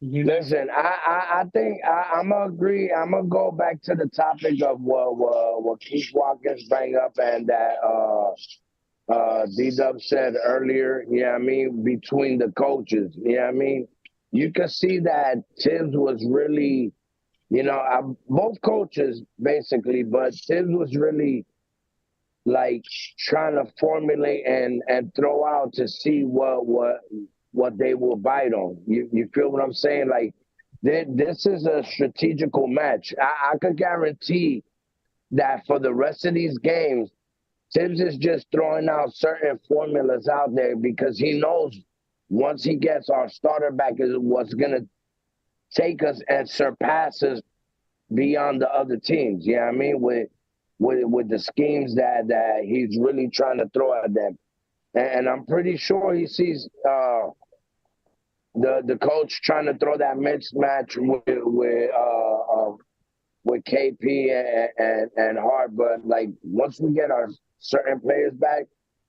Listen, I think I'm gonna agree. I'm gonna go back to the topic of what Keith Watkins bring up and that D-Dub said earlier. Between the coaches. You can see that Tibbs was really, both coaches basically, but Tibbs was really like trying to formulate and throw out to see what they will bite on. You feel what I'm saying? Like this is a strategical match. I could guarantee that for the rest of these games, Tibbs is just throwing out certain formulas out there because he knows once he gets our starter back is what's gonna take us and surpass us beyond the other teams. With the schemes that he's really trying to throw at them. And I'm pretty sure he sees the coach trying to throw that mismatch with KP and Hart. But like once we get our certain players back,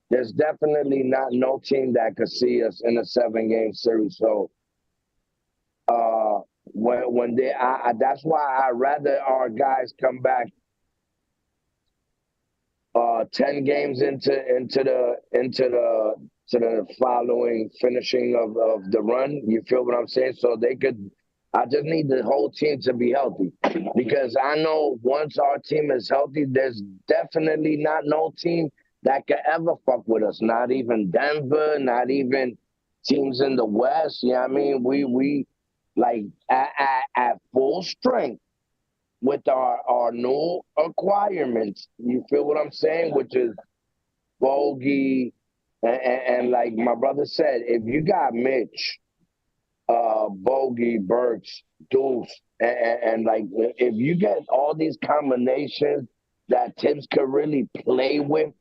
there's definitely no team that could see us in a 7-game series. So that's why I'd rather our guys come back 10 games into the following finishing of the run. You feel what I'm saying? So I just need the whole team to be healthy because I know once our team is healthy, there's definitely no team that could ever fuck with us. Not even Denver, not even teams in the West. We like at full strength with our new acquirements. You feel what I'm saying? Which is Bogey and like my brother said, if you got Mitch, Bogey, Burks, Deuce, and like if you get all these combinations that Tibbs could really play with,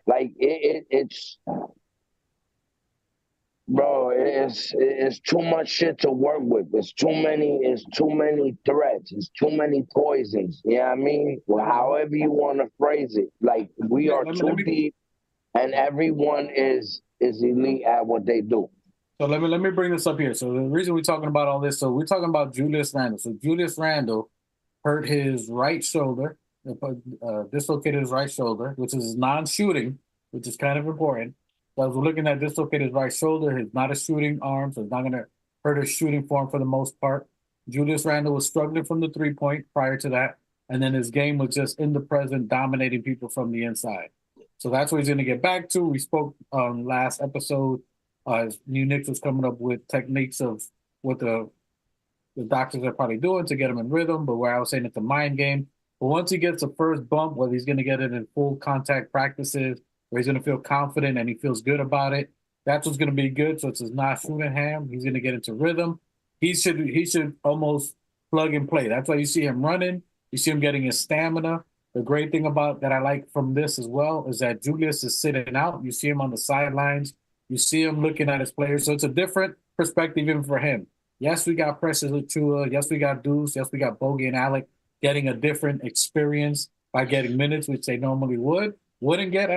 like it's bro, it's too much shit to work with. It's too many threats. It's too many poisons. You know what I mean? Well, however you want to phrase it. Like we are too deep and everyone is elite at what they do. So let me bring this up here. So the reason we're talking about all this, so we're talking about Julius Randle. So Julius Randle hurt his right shoulder, dislocated his right shoulder, which is non-shooting, which is kind of important. So as we're looking at dislocated his right shoulder, he's not a shooting arm, so it's not going to hurt his shooting form for the most part. Julius Randle was struggling from the three-point prior to that, and then his game was just in the present, dominating people from the inside. So that's what he's going to get back to. We spoke last episode. New Knicks was coming up with techniques of what the doctors are probably doing to get him in rhythm, but where I was saying it's a mind game. But once he gets the first bump, whether he's going to get it in full contact practices, where he's going to feel confident and he feels good about it, that's what's going to be good. So it's his not shooting ham. He's going to get into rhythm. He should almost plug and play. That's why you see him running. You see him getting his stamina. The great thing about that I like from this as well is that Julius is sitting out. You see him on the sidelines. You see him looking at his players. So it's a different perspective even for him. Yes, we got Precious Achiuwa. Yes, we got Deuce. Yes, we got Bogey and Alec getting a different experience by getting minutes, which they normally wouldn't get.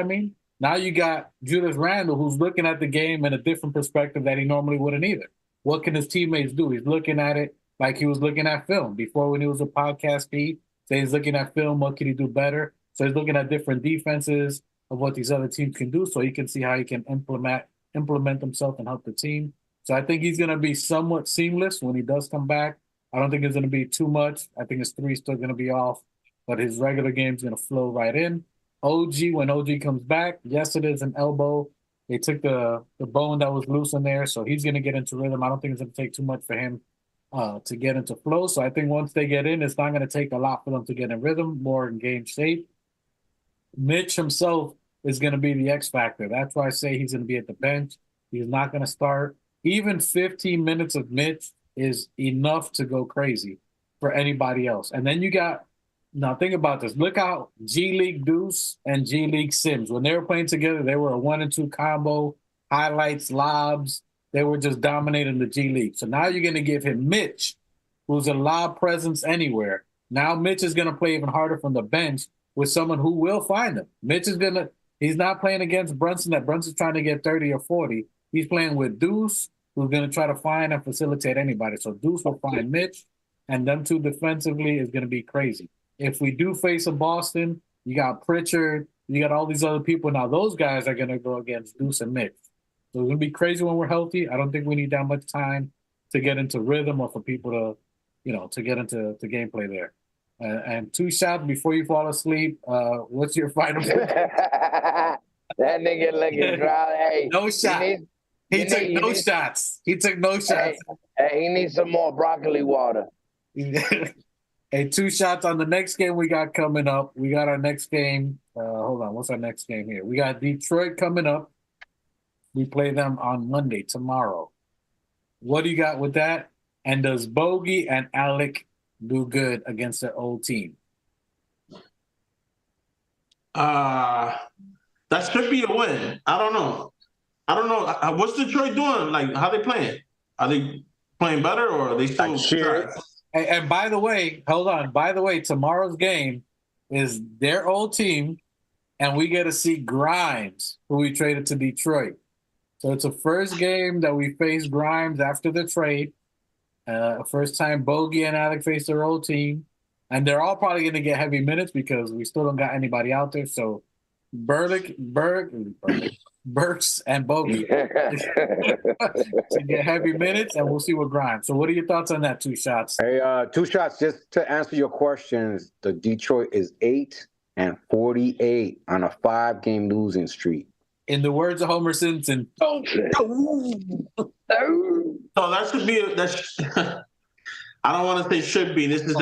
Now you got Julius Randle, who's looking at the game in a different perspective that he normally wouldn't either. What can his teammates do? He's looking at it like he was looking at film. Before when he was a podcast feed, so he's looking at film, what can he do better? So he's looking at different defenses, of what these other teams can do, so he can see how he can implement himself and help the team. So I think he's going to be somewhat seamless when he does come back. I don't think it's going to be too much. I think his three is still going to be off, but his regular game's going to flow right in. OG, when OG comes back, yes, it is an elbow. They took the bone that was loose in there, so he's going to get into rhythm. I don't think it's going to take too much for him to get into flow. So I think once they get in, it's not going to take a lot for them to get in rhythm, more in game shape. Mitch himself is going to be the X factor. That's why I say he's going to be at the bench. He's not going to start. Even 15 minutes of Mitch is enough to go crazy for anybody else. And then you got, now think about this. Look how G League Deuce and G League Sims, when they were playing together, they were a 1-2 combo, highlights, lobs. They were just dominating the G League. So now you're going to give him Mitch, who's a lob presence anywhere. Now Mitch is going to play even harder from the bench with someone who will find him. Mitch is going to, he's not playing against Brunson, that Brunson's trying to get 30 or 40. He's playing with Deuce, who's going to try to find and facilitate anybody. So Deuce will find Mitch, and them two defensively is going to be crazy. If we do face a Boston, you got Pritchard, you got all these other people. Now those guys are going to go against Deuce and Mitch. So it's going to be crazy when we're healthy. I don't think we need that much time to get into rhythm or for people to, to get into the gameplay there. And two shots before you fall asleep. What's your final? That nigga looking dry. Hey, no shot. He took no shots. He took no shots. Hey, he needs some more broccoli water. Hey, 2 shots on the next game we got coming up. We got our next game. Hold on. What's our next game here? We got Detroit coming up. We play them on Monday, tomorrow. What do you got with that? And does Bogey and Alec do good against their old team? That should be a win. I don't know. What's Detroit doing? Like, how they playing? Are they playing better or are they still trash? And by the way, hold on. By the way, tomorrow's game is their old team, and we get to see Grimes, who we traded to Detroit. So it's the first game that we face Grimes after the trade. First time Bogey and Alec face their old team. And they're all probably going to get heavy minutes because we still don't got anybody out there. So Burks and Bogey to get heavy minutes, and we'll see what Grimes. So what are your thoughts on that, 2 shots? Hey, 2 shots, just to answer your questions. The Detroit is 8-48 on a 5-game losing streak. In the words of Homer Simpson, so that should be I don't want to say should be. This is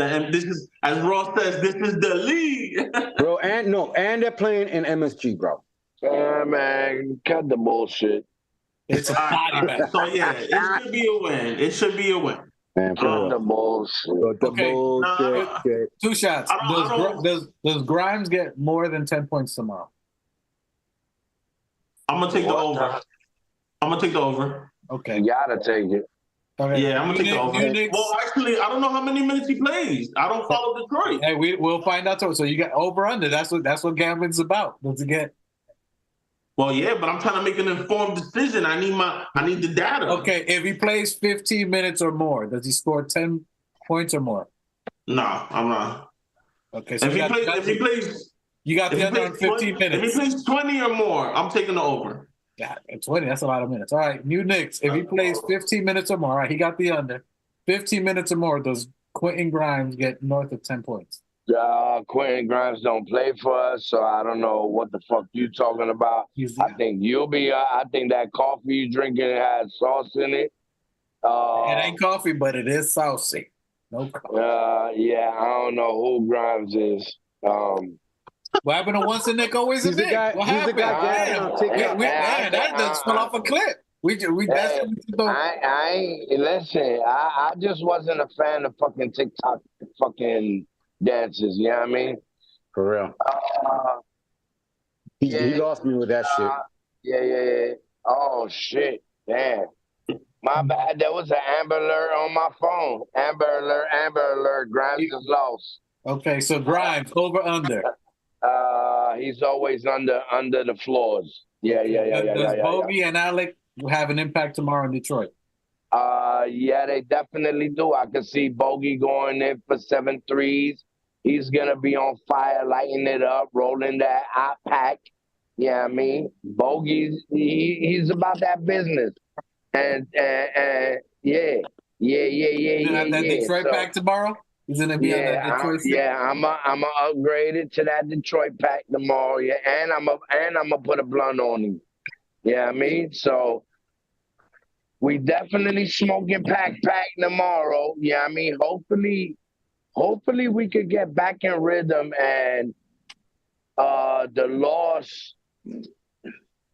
as Ross says, this is the league. Bro, and they're playing in MSG, bro. Yeah, man, cut the bullshit. It's a body bag. So yeah, it should be a win. It should be a win. Man, Cut the bullshit. Okay. Bullshit. 2 shots. Does Grimes get more than 10 points tomorrow? I'm gonna take the over. Okay. You gotta take it. Okay. Yeah, I'm gonna take the over. Well, actually, I don't know how many minutes he plays. I don't follow Detroit. Hey, we'll find out. So you got over under. That's what gambling's about. Does it get? Well, yeah, but I'm trying to make an informed decision. I need the data. Okay, if he plays 15 minutes or more, does he score 10 points or more? No, I'm not. Okay, so if he plays, you got the under on 15 minutes. If he plays 20 or more, I'm taking the over. God, 20, that's a lot of minutes. All right, new Knicks. If he plays 15 minutes or more, all right, he got the under. 15 minutes or more, does Quentin Grimes get north of 10 points? Quentin Grimes don't play for us, so I don't know what the fuck you talking about. I think you'll be. I think that coffee you drinking has sauce in it. It ain't coffee, but it is saucy. No coffee. Yeah, I don't know who Grimes is. What happened to once a Nick, always a Nick? What happened? That just fell off a cliff. I ain't listen. I just wasn't a fan of fucking TikTok fucking dances. You know what I mean? For real. He lost me with that shit. Yeah. Oh shit, damn. My bad. There was an Amber Alert on my phone. Amber Alert. Grimes is lost. Okay, so Grimes over under. He's always under the floors. Yeah. Does Bogey and Alec have an impact tomorrow in Detroit? Yeah, they definitely do. I can see Bogey going in for 7 threes. He's gonna be on fire, lighting it up, rolling that hot pack. Yeah, I mean, Bogey's he's about that business, and yeah, That yeah. Detroit So pack tomorrow? He's gonna be on that Detroit. I'm upgraded to that Detroit pack tomorrow. Yeah, and I'm gonna put a blunt on him. Yeah, I mean, so we definitely smoking pack tomorrow. Yeah, I mean, hopefully we could get back in rhythm and the loss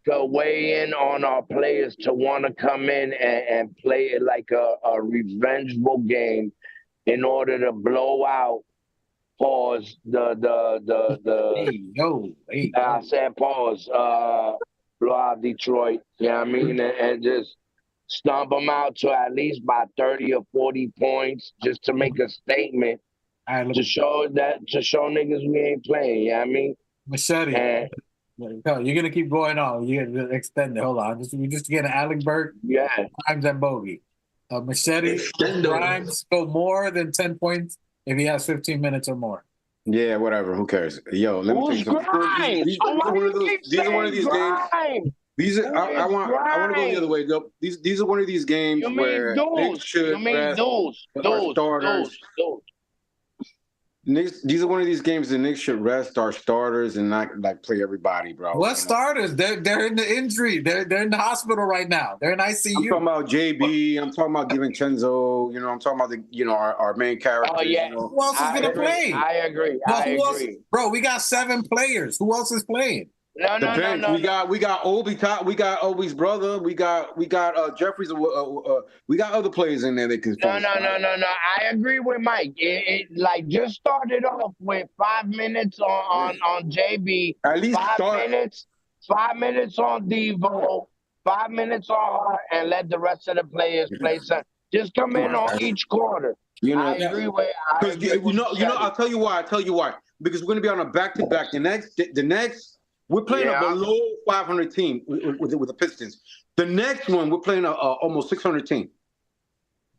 to weigh in on our players to want to come in and play it like a revengeful game in order to blow out pause I said pause blow out Detroit. Yeah, I mean, and just stomp them out to at least by 30 or 40 points just to make a statement to show niggas we ain't playing. Yeah, I mean, Machete. and You're gonna keep going on. You're gonna extend it. Hold on. We just get an Allenberg, Grimes, and Bogey. Machete, Grimes go more than 10 points if he has 15 minutes or more. Yeah, whatever. Who cares? Yo, let me tell you something. These are one of these games. These are I want to go the other way. These are one of these games where Knicks should rest our starters. These are one of these games that Knicks should rest our starters and not like play everybody, bro. What starters? They're in the injury. They're in the hospital right now. They're in ICU. I'm talking about JB. I'm talking about DiVincenzo. I'm talking about our main characters. Oh yeah. Who else is gonna play? I agree. Bro, we got 7 players. Who else is playing? No. We got Obi. We got Obi's brother. We got Jeffries. We got other players in there that can. No. I agree with Mike. It like just started off with 5 minutes on JB. At least 5 minutes on Devo. 5 minutes on Hart, and let the rest of the players play some. Just come in on each quarter. I agree with. I'll tell you why. Because we're gonna be on a back-to-back. The next. We're playing a below 500 team with the Pistons. The next one, we're playing a almost 600 team.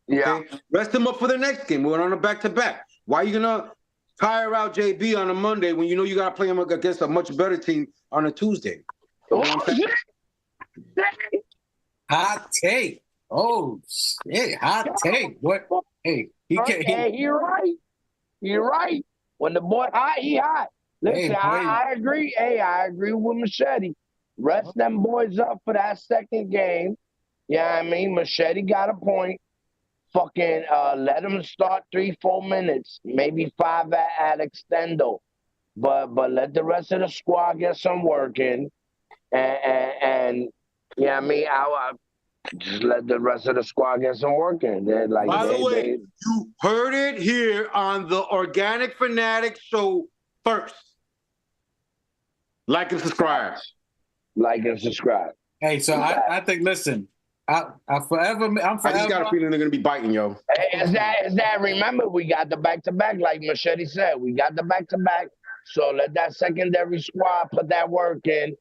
Yeah. Okay? Rest them up for the next game. We're on a back-to-back. Why are you going to tire out JB on a Monday when you know you got to play him against a much better team on a Tuesday? Hot take. Oh, shit. Hot take. What? Hey, you're right. You're right. When the boy hot, he hot. Listen, I agree. Hey, I agree with Machete. Rest them boys up for that second game. Yeah, I mean, Machete got a point. Fucking let them start 3-4 minutes, maybe 5 at extendo. But let the rest of the squad get some work in. And yeah, I mean, I just let the rest of the squad get some work in. By the way, you heard it here on the Organic Fanatic Show first. Like and subscribe. Hey, so I think, listen, I'm forever. I just got a feeling they're going to be biting, yo. Hey, is that, remember, we got the back-to-back, like Machete said. We got the back-to-back. So let that secondary squad put that work in.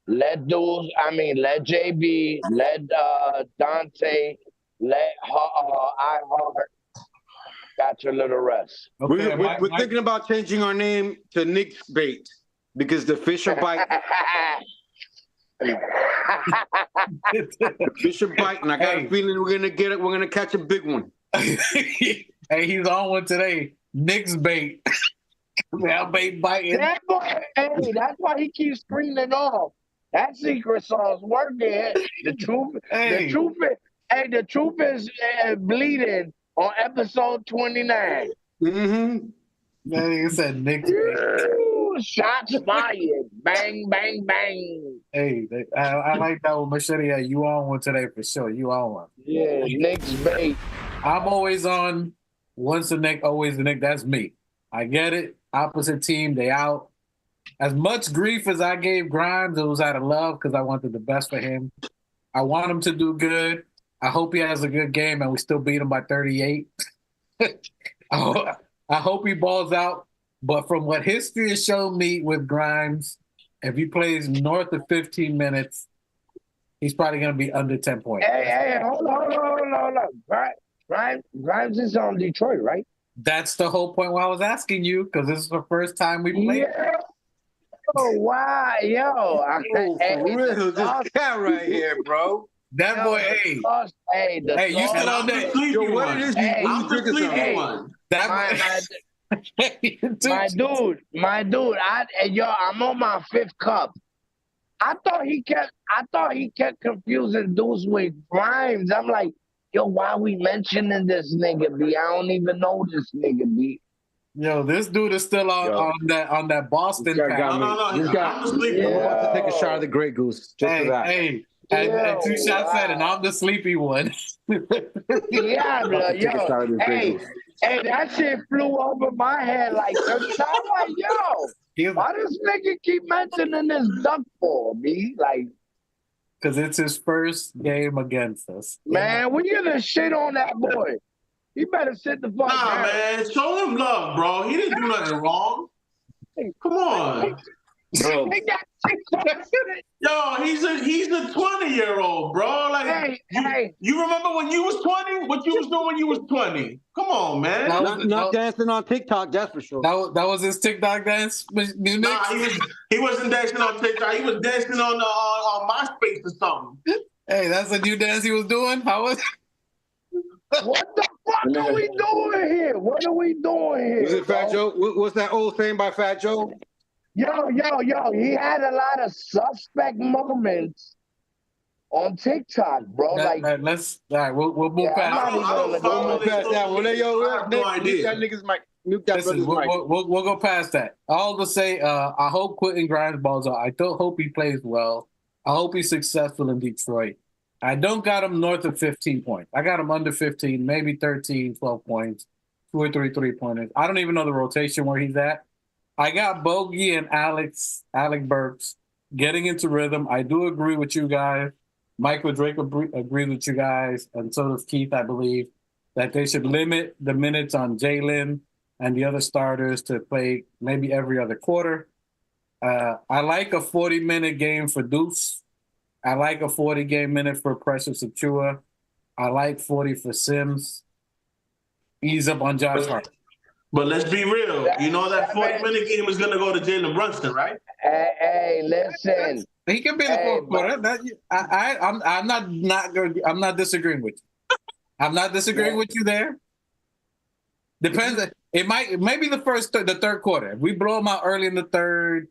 Let JB, let Dante, let iHeart. Got your little rest. Okay, we're thinking about changing our name to Knicks Bait. Because the fish are biting. The fish are biting. I got a feeling we're gonna get it. We're gonna catch a big one. Hey, he's on one today. Knicks bait. Bait biting. That boy, that's why he keeps screaming off. That secret sauce working. The truth is bleeding on episode 29. Mm-hmm. That nigga said Knicks bait. Shots fired. Bang, bang, bang. Hey, I like that one, Machete. You on one today for sure. You on one. Yeah, Knicks bait. I'm always on once the Knicks, always the Knicks. That's me. I get it. Opposite team, they out. As much grief as I gave Grimes, it was out of love because I wanted the best for him. I want him to do good. I hope he has a good game and we still beat him by 38. I hope he balls out. But from what history has shown me with Grimes, if he plays north of 15 minutes, he's probably going to be under 10 points. Hey, hold on. Grimes is on Detroit, right? That's the whole point why I was asking you, because this is the first time we played. Oh wow, yo! Oh, Hey, for the real, this sauce, cat right here, bro. That yo, boy, the hey, sauce, hey, the hey, you sauce. still And on I'm the that? sleepy Yo, what one. it is? Hey, You I'm the drinking sleepy something? hey, one. That my boy. my dude. I'm on my fifth cup. I thought he kept confusing dudes with Grimes. I'm like, yo, why we mentioning this nigga B? I don't even know this nigga B. Yo, this dude is still Yo. on that Boston This guy pack. got me. No. This guy. I'm the sleepy I'm one. about to take a shot Yo. of the Grey Goose just for Hey, that. hey, Yo, and 2 shots at, and wow. I'm the sleepy one. Yeah, I'm about to take a shot of this Grey hey, Goose. hey, that shit flew over my head like 30 times. I'm like, yo, why this nigga keep mentioning this duck for me? Like, Because it's his first game against us. man, we gonna shit on that boy. He better sit the fuck Nah, down. man. Show him love, bro. He didn't do nothing wrong. Come on. Bro, He got TikTok. Yo, he's a 20-year-old, bro. Like Hey, you remember when you was 20? What you was doing when you was 20? Come on, man. That not, was, not dancing on TikTok, that's for sure. that was his TikTok dance, New Nah, Knicks? he wasn't dancing on TikTok. He was dancing on MySpace or something. Hey, that's a new dance he was doing? How was what the fuck are we doing here? What are we doing here? Was it Fat bro? Joe? What's that old saying by Fat Joe? Yo, he had a lot of suspect moments on TikTok, bro. Like, let's all right, we'll move yeah, past. I'm not I don't even follow gonna this Past that one. Hey, yo, I have no Nick, mute that idea. nigga's mic. Mute that Listen, brother's mic. we'll go past that. All to say, I hope Quentin Grimes balls out. I don't hope he plays well. I hope he's successful in Detroit. I don't got him north of 15 points. I got him under 15, maybe 13, 12 points, 2 or 3 3-pointers. I don't even know the rotation where he's at. I got Bogey and Alec Burks getting into rhythm. I do agree with you guys. Michael Drake agrees with you guys, and so does Keith, I believe, that they should limit the minutes on Jalen and the other starters to play maybe every other quarter. I like a 40-minute game for Deuce. I like a 40-game minute for Precious Achua. I like 40 for Sims. Ease up on Josh Hart. But let's be real. You know that 40-minute game is gonna go to Jalen Brunson, right? hey, listen. He can be in the Hey, fourth quarter. I'm not disagreeing with you. I'm not disagreeing with you there. Depends. It maybe the third quarter. If we blow him out early in the third,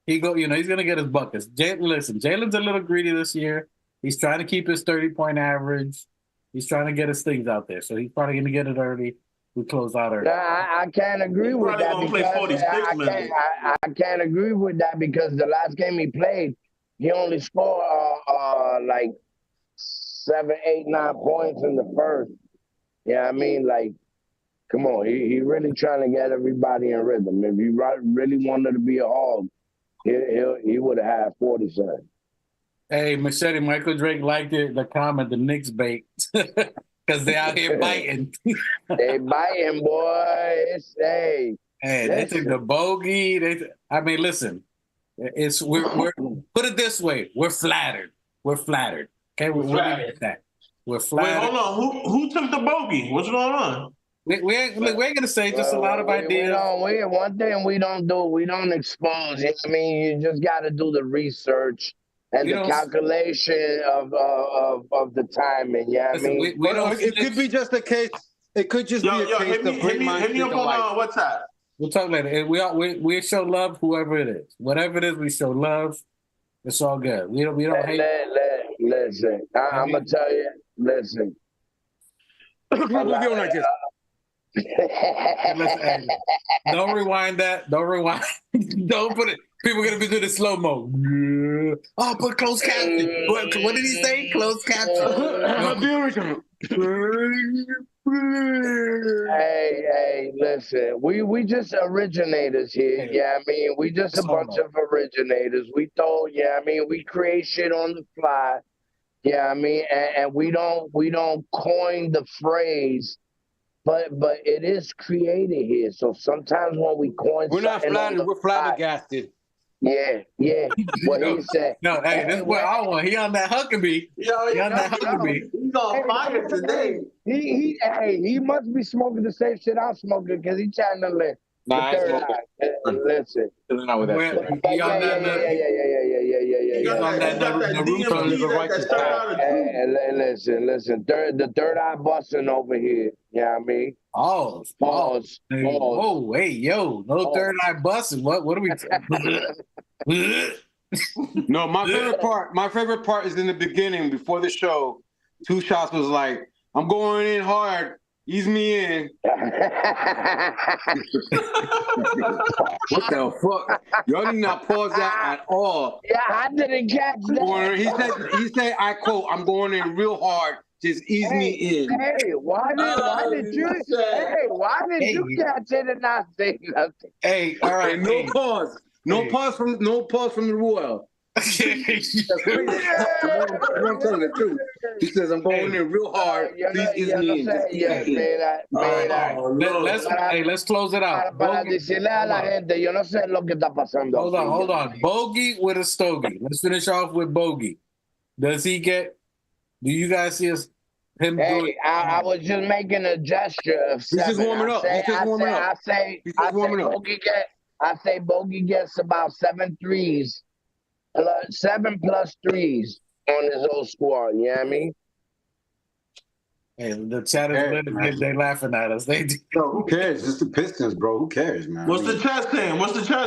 he's gonna get his buckets. Jalen's a little greedy this year. He's trying to keep his 30-point average. He's trying to get his things out there, so he's probably gonna get it early. We close out early. I can't agree with that Probably gonna play 46 minutes. I can't agree with that because the last game he played, he only scored like 7, 8, 9 points in the first. Yeah, I mean, like, come on, he really trying to get everybody in rhythm. If he really wanted to be a hog, he would have had 47. Hey, Machete, Michael Drake liked the comment, the Knicks bait. Because they out here biting. They biting, boy. Hey, they took the bogey. Listen. We're put it this way. We're flattered. Okay, we're flattered. That. We're flattered. Wait, hold on. Who took the bogey? What's going on? We ain't gonna say just a lot of ideas. One thing we don't do, we don't expose. You know what I mean, you just got to do the research and the calculation of the timing. Yeah, listen, I mean, It could be just a case. It could just be a case of great minds hit me up on WhatsApp. We'll talk later. We show love, whoever it is, whatever it is, we show love. It's all good. We don't hate. Listen, I'm gonna tell you. Listen. Listen, don't rewind that. Don't rewind. Don't put it. People are gonna be doing it slow mo. Oh, put closed caption. What did he say? Closed caption. Hey, listen. We just originators here. Yeah, I mean, we just a bunch of originators. We throw. Yeah, I mean, we create shit on the fly. Yeah, I mean, and we don't coin the phrase. But it is created here. So sometimes when we coin, we're not flattered. We're flabbergasted. Yeah. What he said. No, hey, this boy I want. He on that Huckabee. He on that Huckabee. He's on fire today. He must be smoking the same shit I'm smoking because he channeling Nah, The it's third no eye. Listen. chilling out with that Where shit. he Yeah, on yeah, that? yeah, yeah, yeah, yeah, yeah, yeah, yeah, He yeah, got yeah. that, he got that Naruto DMT, the that righteous third path. eye of truth. Listen. The third eye busting over here. You know what I mean? Pause. Pause. Hey, Pause. whoa, hey, yo, no Pause. third eye busting. What are we? No, my favorite part is in the beginning before the show. Two Shots was like, I'm going in hard. Ease me in. What the fuck? Y'all did not pause that at all. Yeah, I didn't catch that. He said, I quote, I'm going in real hard. Just ease me in. Hey, why did you Hey. catch it and not say nothing? Hey, all right. And no pause. No pause from the Royal. That's crazy. I'm telling the truth. He says, I'm going in real hard. Please ease me in. Just ease me in. Let's close it out. Para decirle a la gente, yo no sé lo que está pasando. Hold on. Bogey with a stogie. Let's finish off with Bogey. Do you guys see him doing? Hey, I was just making a gesture of He's just warming up. I say Bogey gets about 7 threes, 7 plus threes on his whole squad. You know what I mean? Hey, the chat is lit. They laughing at us. They do. Bro, who cares? It's the Pistons, bro. Who cares, man? What's the chat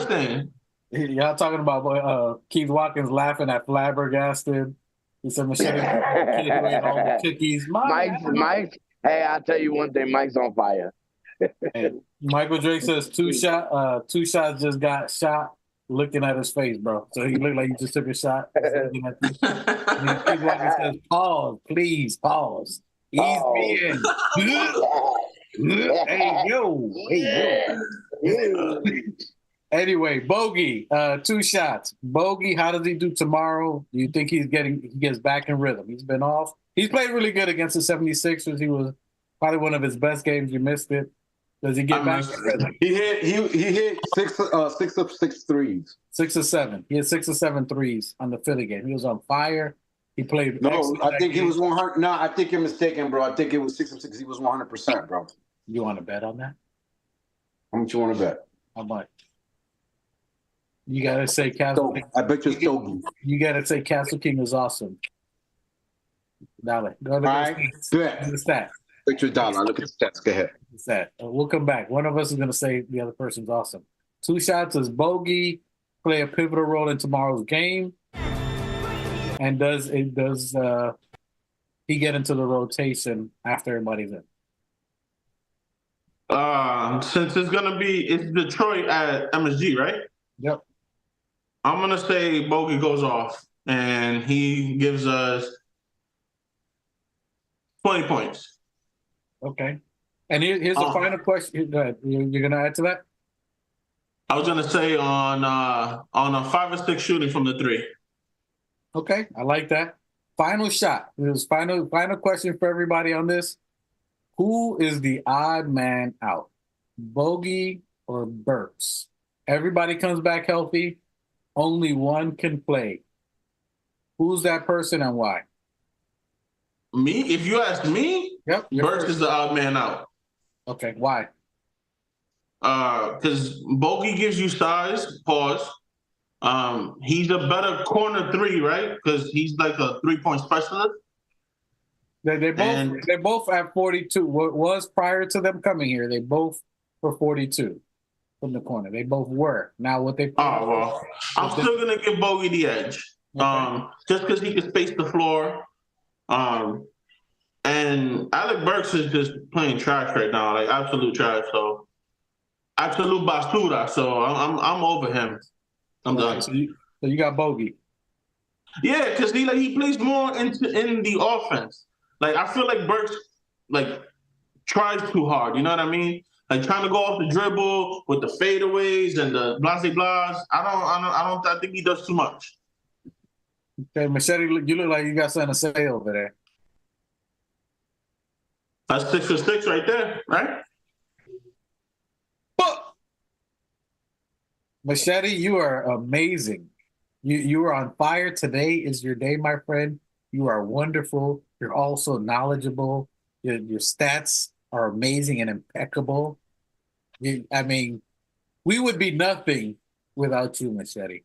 saying? Y'all talking about Keith Watkins laughing at Flabbergasted. He said Machete kid who ate all the cookies. Mike. Hey, I'll tell you one thing. Mike's on fire. Hey, Michael Drake says two shots just got shot looking at his face, bro. So he looked like he just took a shot. Looking at you. And then Keith Watkins says, pause, please, pause. Ease me in. Hey, yo. Anyway, Bogey, 2 shots. Bogey, how does he do tomorrow? Do you think he gets back in rhythm? He's been off. He's played really good against the 76ers. He was probably one of his best games. You missed it. Does he get back in rhythm? He hit 6 of 6 threes. 6 or 7. He had 6 or 7 threes on the Philly game. He was on fire. He played. No, I think he was 100. No, I think you're mistaken, bro. I think it was 6 of 6. He was 100%, bro. You want to bet on that? How much you want to bet? How much? You gotta say Castle King. I bet you're Stogie. You gotta say Castle King is awesome. Dollar. Go to the stats. Bet your dollar. Look at the stats. Go ahead. Stat. We'll come back. One of us is gonna say the other person's awesome. 2 shots is Bogey play a pivotal role in tomorrow's game, and does he get into the rotation after everybody's in? Since it's Detroit at MSG, right? Yep. I'm gonna say Bogey goes off and he gives us 20 points. Okay. And here's the final question. Go ahead. You're gonna add to that? I was gonna say on a 5 or 6 shooting from the 3. Okay, I like that. Final shot. This final question for everybody on this. Who is the odd man out? Bogey or Burks? Everybody comes back healthy. Only one can play. Who's that person and why? Me? If you ask me, yep, Burks is the odd man out. Okay, why? Because Bogey gives you size, pause. He's a better corner 3, right? Because he's like a 3-point specialist. They both at 42. What was prior to them coming here? They both were 42 from the corner. They both were. Now what they? I'm still gonna give Bogey the edge. Okay. Just because he can space the floor. And Alec Burks is just playing trash right now, like absolute trash. So absolute basura. So I'm over him. I'm done. So you got Bogey. Yeah, because he plays more in the offense. Like I feel like Burks tries too hard. You know what I mean? Like trying to go off the dribble with the fadeaways and the blase blahs. I think he does too much. Okay, Machete, you look like you got something to say over there. That's 6 for 6 right there, right? Machete, you are amazing. You are on fire. Today is your day, my friend. You are wonderful. You're also knowledgeable. Your stats are amazing and impeccable. We would be nothing without you, Machete.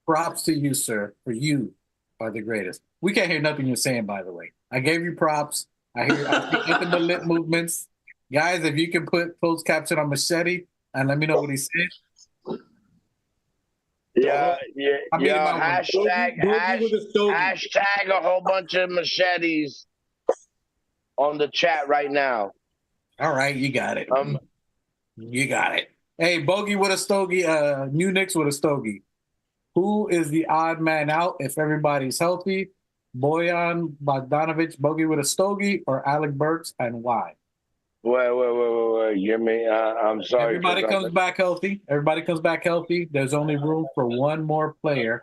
Props to you, sir, for you are the greatest. We can't hear nothing you're saying, by the way. I gave you props. I see nothing but lip movements. Guys, if you can put closed caption on Machete and let me know what he said. Yeah. I mean, Hashtag a whole bunch of machetes on the chat right now. All right, you got it. You got it. Hey, Bogey with a stogie, New Knicks with a stogie. Who is the odd man out if everybody's healthy? Bojan Bogdanovic, Bogey with a stogie, or Alec Burks, and why? Wait. Give me. I'm sorry. Everybody comes back healthy. Everybody comes back healthy. There's only room for one more player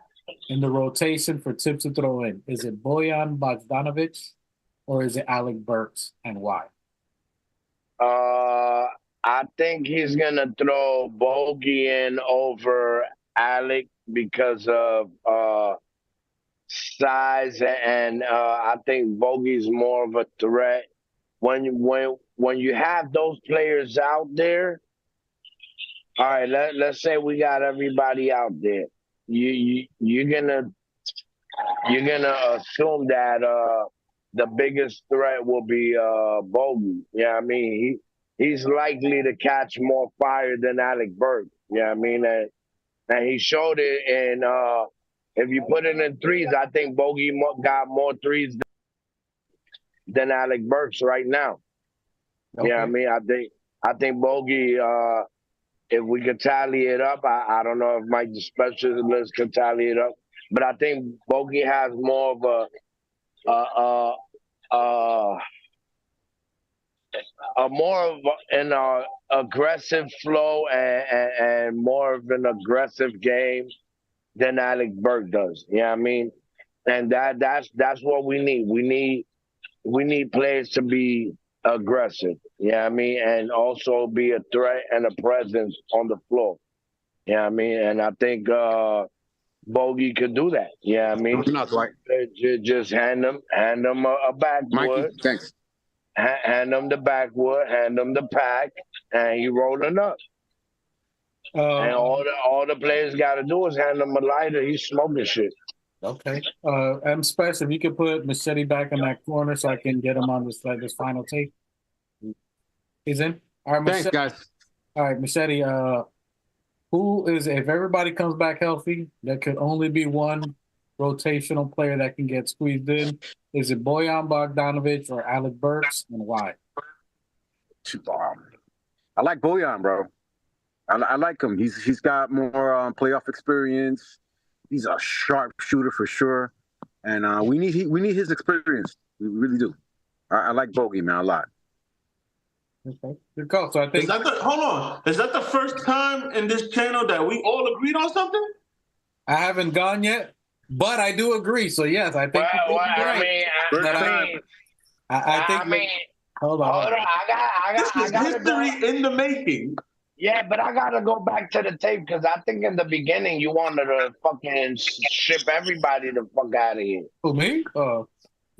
in the rotation for Tibbs to throw in. Is it Bojan Bogdanovic, or is it Alec Burks, and why? I think he's gonna throw Bogey in over Alec because of size, and I think Bogey's more of a threat. When you have those players out there, all right. Let's say we got everybody out there. You're gonna assume that the biggest threat will be Bogey. Yeah, I mean he's likely to catch more fire than Alec Burks. Yeah, I mean and he showed it. And if you put it in threes, I think Bogey got more threes than Alec Burks right now. Okay. Yeah, I mean I think Bogey. If we could tally it up, I don't know if Mike the specialist could tally it up, but I think Bogey has more of an aggressive flow and more of an aggressive game than Alec Burks does. Yeah, I mean, and that's what we need. We need players to be aggressive. Yeah, I mean, and also be a threat and a presence on the floor. Yeah, I mean, and I think Bogey could do that. Yeah, I mean, just hand them a backwood. Mikey, thanks. Hand them the backwood, hand them the pack, and he rolling up. And all the players got to do is hand him a lighter. He's smoking shit. Okay. M Spec, if you could put Machete back in that corner so I can get him on this final take. He's in. All right, Machete. Thanks, guys. All right, Machete. If everybody comes back healthy, there could only be one rotational player that can get squeezed in. Is it Bojan Bogdanovic or Alec Burks, and why? I like Bojan, bro. I like him. He's got more playoff experience. He's a sharp shooter for sure, and we need his experience. We really do. I like Bogey, man, a lot. Okay, good call. So I think hold on. Is that the first time in this channel that we all agreed on something? I haven't gone yet, but I do agree. So yes, I think. I mean, hold on. This is history in the making. Yeah, but I gotta go back to the tape because I think in the beginning you wanted to fucking ship everybody the fuck out of here. Who, me? No,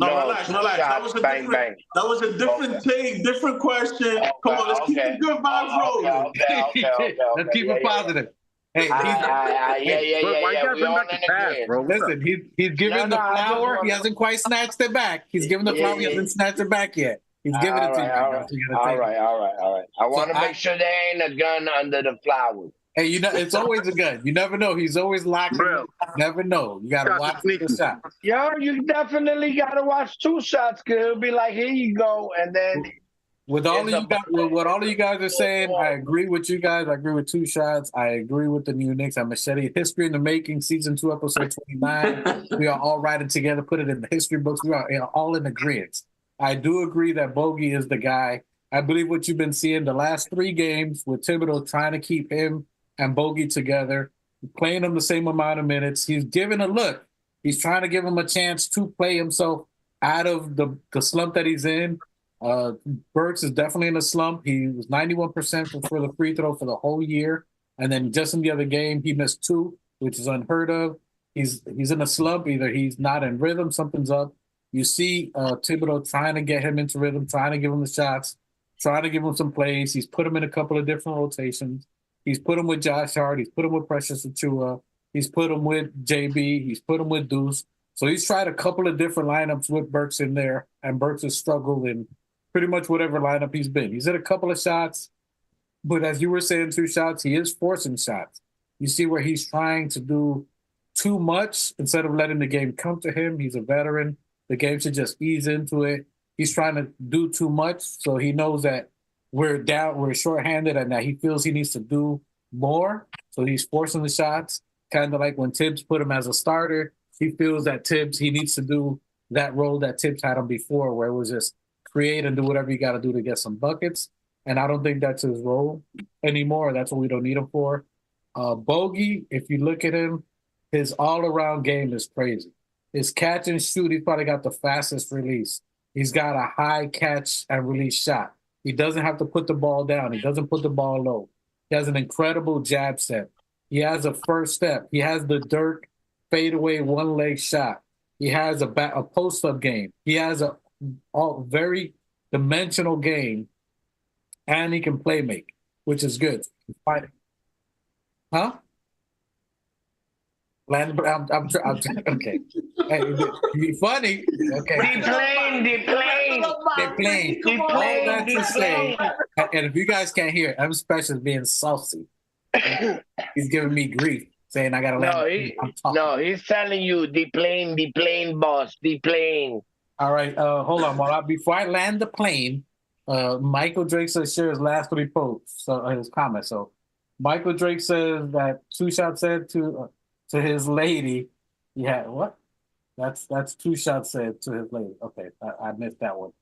relax. That was a different take, different question. Come on, let's keep the good vibes rolling. Okay. Let's keep it positive. Hey, Why you gotta bring back the past, bro? Listen, he's giving the flower. He hasn't quite snatched it back. He's giving the flower. He hasn't snatched it back yet. He's giving it to you. All right. I want to make sure there ain't a gun under the flowers. Hey, it's always a gun. You never know. He's always locked in. Never know. You got to watch the shot. Yo, you definitely got to watch two shots because it'll be like, here you go. And then with all of you guys are saying, I agree with you guys. I agree with two shots. I agree with the New Knicks. I'm Machete. History in the Making, Season 2, Episode 29. We are all writing together, put it in the history books. We are all in agreement. I do agree that Bogey is the guy. I believe what you've been seeing the last 3 games with Thibodeau trying to keep him and Bogey together, playing him the same amount of minutes. He's giving a look. He's trying to give him a chance to play himself out of the slump that he's in. Burks is definitely in a slump. He was 91% for the free throw for the whole year. And then just in the other game, he missed 2, which is unheard of. He's in a slump. Either he's not in rhythm, something's up. You see Thibodeau trying to get him into rhythm, trying to give him the shots, trying to give him some plays. He's put him in a couple of different rotations. He's put him with Josh Hart. He's put him with Precious Achua. He's put him with JB. He's put him with Deuce. So he's tried a couple of different lineups with Burks in there, and Burks has struggled in pretty much whatever lineup he's been. He's hit a couple of shots, but as you were saying, 2 shots, he is forcing shots. You see where he's trying to do too much instead of letting the game come to him. He's a veteran. The game should just ease into it. He's trying to do too much, so he knows that we're shorthanded, and that he feels he needs to do more. So he's forcing the shots, kind of like when Tibbs put him as a starter. He feels that he needs to do that role that Tibbs had him before, where it was just create and do whatever you got to do to get some buckets. And I don't think that's his role anymore. That's what we don't need him for. Bogey, if you look at him, his all-around game is crazy. His catch and shoot, he's probably got the fastest release. He's got a high catch and release shot. He doesn't have to put the ball down. He doesn't put the ball low. He has an incredible jab set. He has a first step. He has the Dirk fadeaway one-leg shot. He has a post-up game. He has a very dimensional game, and he can play make, which is good. Huh? I'm okay. Hey, you funny. Okay. Deplane. All that to say, and if you guys can't hear, I'm special being saucy. He's giving me grief, saying I gotta let he's telling you deplane, boss, deplane. All right, hold on. Before I land the plane, Michael Drake says share his last 3 posts, his comments. So Michael Drake says that 2 shots said to his lady. Yeah, what? That's 2 shots said to his lady. Okay, I missed that one.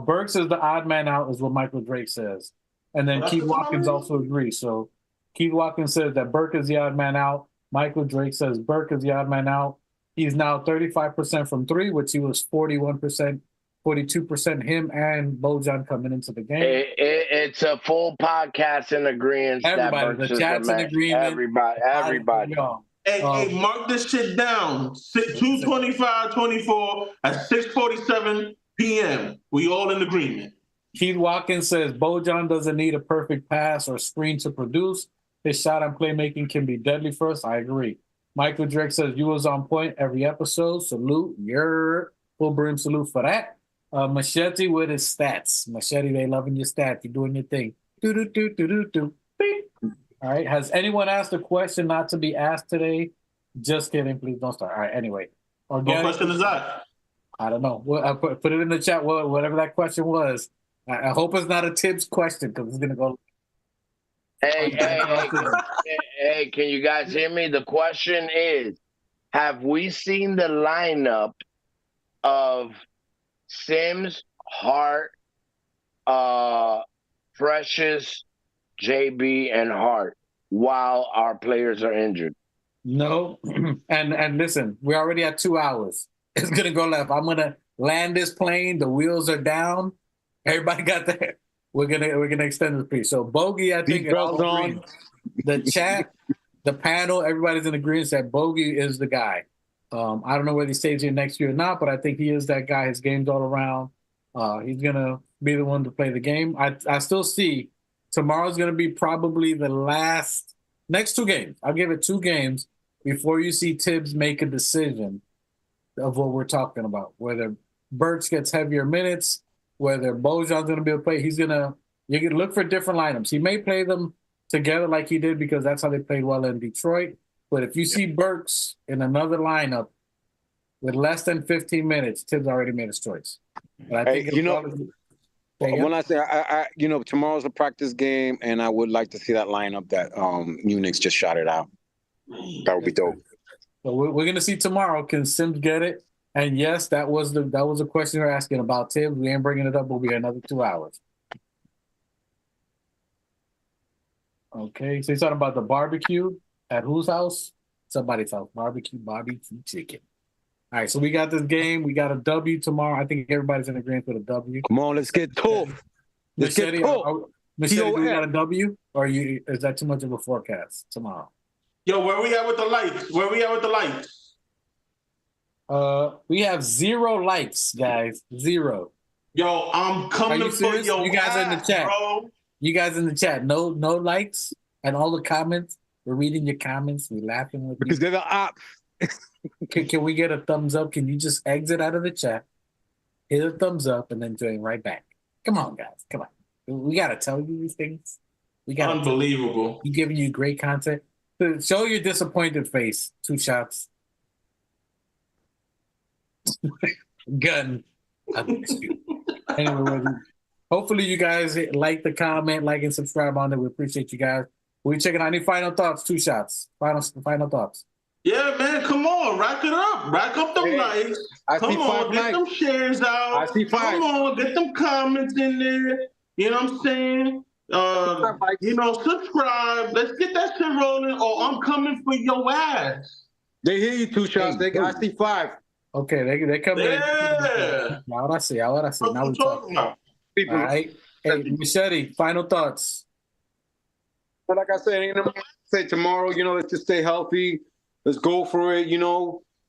Burks is the odd man out, is what Michael Drake says, and then Keith Watkins also agrees. So Keith Watkins says that Burke is the odd man out. Michael Drake says Burke is the odd man out. He's now 35% from 3, which he was 41%, 42%. Him and Bojan coming into the game. It's a full podcast in agreement. Everybody, the chat's in agreement. Everybody. Hey, mark this shit down. 2:25-24 at 6:47 p.m. We all in agreement. Keith Watkins says Bojan doesn't need a perfect pass or screen to produce. His shot and playmaking can be deadly for us. I agree. Michael Drake says you was on point every episode. Salute. Your full brim salute for that. Machete with his stats. Machete, they loving your stats. You're doing your thing. Do. All right. Has anyone asked a question not to be asked today? Just kidding. Please don't start. All right. Anyway. What question is that? I don't know. I put it in the chat. Whatever that question was. I hope it's not a Tibbs question because it's gonna go. Hey, can you guys hear me? The question is, have we seen the lineup of Sims, Hart, Precious, JB, and Hart while our players are injured? No. And listen, we're already at 2 hours. It's gonna go left. I'm gonna land this plane. The wheels are down. Everybody got there. We're gonna extend this piece. So Bogey, I think on. The chat, the panel, everybody's in agreement that Bogey is the guy. I don't know whether he stays here next year or not, but I think he is that guy. His game's all around. He's gonna be the one to play the game. I still see tomorrow's gonna be probably the next 2 games. I'll give it 2 games before you see Tibbs make a decision of what we're talking about. Whether Burks gets heavier minutes, whether Bojan's going to be able to play, you can look for different lineups. He may play them together like he did because that's how they played well in Detroit. But if you see Burks in another lineup with less than 15 minutes, Tibbs already made his choice. But I think when I say tomorrow's a practice game, and I would like to see that lineup that Knicks just shot it out. That would be dope. So we're going to see tomorrow. Can Sims get it? And yes, that was a question you're asking about Tibbs. We ain't bringing it up. We'll be here another 2 hours. Okay, so you're talking about the barbecue at whose house? Somebody's house. Barbecue chicken. All right, so we got this game. We got a W tomorrow. I think everybody's in agreement with a W. Come on, let's get tough. Machete, do we got a W? Or is that too much of a forecast tomorrow? Yo, where we at with the lights? We have 0 likes, guys. 0. Yo, I'm coming for your You guys in the chat. Bro. You guys in the chat. No likes? And all the comments, we're reading your comments, we're laughing with Because you. they're the ops. Can we get a thumbs up? Can you just exit out of the chat, hit a thumbs up, and then join right back? Come on, guys. Come on. We got to tell you these things. We got Unbelievable. We giving you great content. So show your disappointed face. 2 shots. Gun. I miss you. Anyway, hopefully you guys like the comment, like and subscribe on it. We appreciate you guys. We checking out any final thoughts? 2 shots. Final thoughts. Yeah, man, come on, rack it up. Rack up them likes. Come on, get them shares out. I see 5. Come on, get them comments in there. You know what I'm saying? Subscribe. Let's get that shit rolling, or I'm coming for your ass. They hear you, 2 shots. I see 5. Okay, they come in. Yeah. Ahora sí. Now we talking. All People. right. Hey, Machete, final thoughts. But like I said, tomorrow, let's just stay healthy. Let's go for it,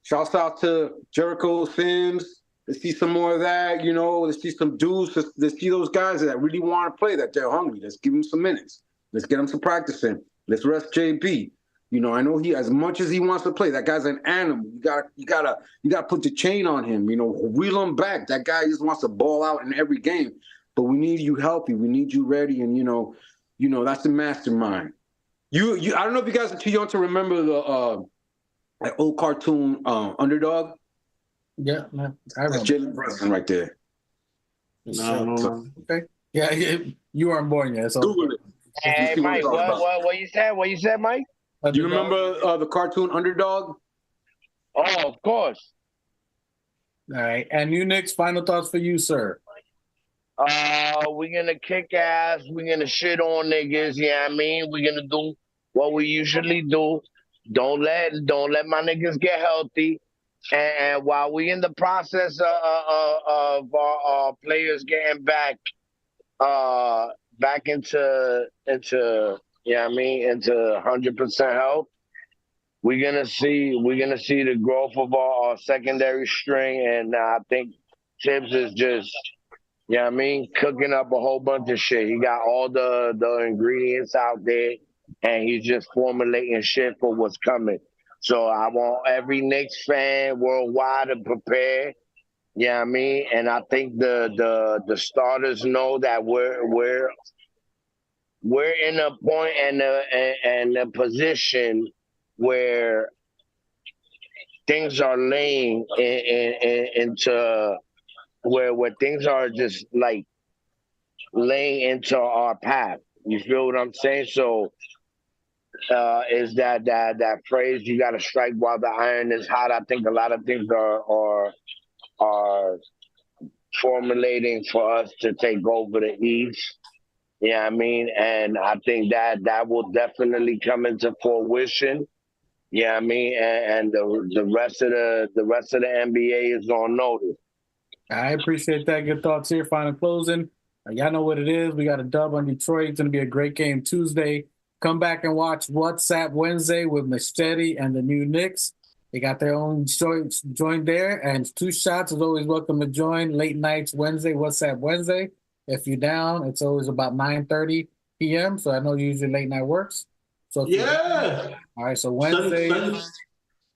Shouts out to Jericho Sims. Let's see some more of that, Let's see some dudes. Let's see those guys that really want to play, that they're hungry. Let's give them some minutes. Let's get them some practicing. Let's rest JB. I know he, as much as he wants to play, that guy's an animal. You gotta put the chain on him. Wheel him back. That guy just wants to ball out in every game. But we need you healthy. We need you ready. And that's the mastermind. I don't know if you guys are too young to remember the that old cartoon Underdog. Yeah, man. I remember. That's Jalen Brunson right there. No. Okay. Yeah, you weren't born yet. So. Google it. Hey, Mike, what you said? What you said, Mike? Do you remember the cartoon Underdog? Oh, of course. All right. And you, Knicks, final thoughts for you, sir. We're gonna kick ass. We're gonna shit on niggas. Yeah, we're gonna do what we usually do. Don't let my niggas get healthy. And while we in the process of our players getting back into 100% health, we're gonna see the growth of our secondary string, and I think Tibbs is just cooking up a whole bunch of shit. He got all the ingredients out there, and he's just formulating shit for what's coming. So I want every Knicks fan worldwide to prepare. And I think the starters know that we're in a point and a position where things are laying into where things are just like laying into our path. You feel what I'm saying? So is that phrase, you got to strike while the iron is hot. I think a lot of things are formulating for us to take over the East. And I think that will definitely come into fruition. And the rest of the NBA is on notice. I appreciate that. Good thoughts here. Final closing. Y'all know what it is. We got a dub on Detroit. It's going to be a great game Tuesday. Come back and watch WhatsApp Wednesday with Machete and the new Knicks. They got their own join there. And 2 shots is always welcome to join. Late nights Wednesday, WhatsApp Wednesday. If you're down, it's always about 9:30 p.m. So I know usually late night works. So Yeah. All right. So Wednesday.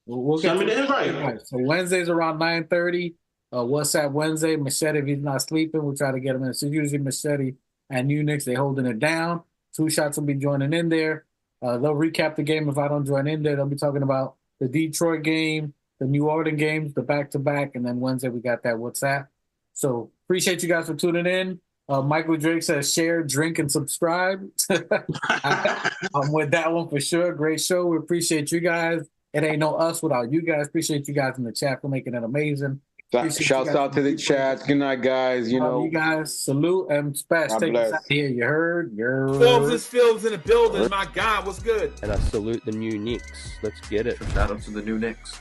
We'll get send me the invite. So Wednesday's around 9:30. WhatsApp Wednesday. Machete, if he's not sleeping, we'll try to get him in. So usually Machete and Unix, they holding it down. 2 shots will be joining in there. They'll recap the game if I don't join in there. They'll be talking about the Detroit game, the New Orleans games, the back-to-back, and then Wednesday we got that WhatsApp. So appreciate you guys for tuning in. Michael Drake says share, drink, and subscribe. I'm with that one for sure. Great show. We appreciate you guys. It ain't no us without you guys. Appreciate you guys in the chat for making it amazing. Shouts out to the chats. Good night, guys. You guys, salute and Spash. Take us out here. You heard? Phil's in the building. My God, what's good? And I salute the new Knicks. Let's get it. Shout out to the new Knicks.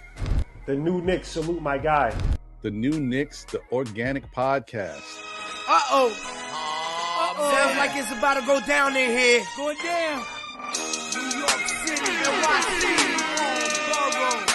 The new Knicks, salute my guy. The new Knicks, the organic podcast. Uh-oh. Sounds like it's about to go down in here. Going down. New York City, NYC, Borough.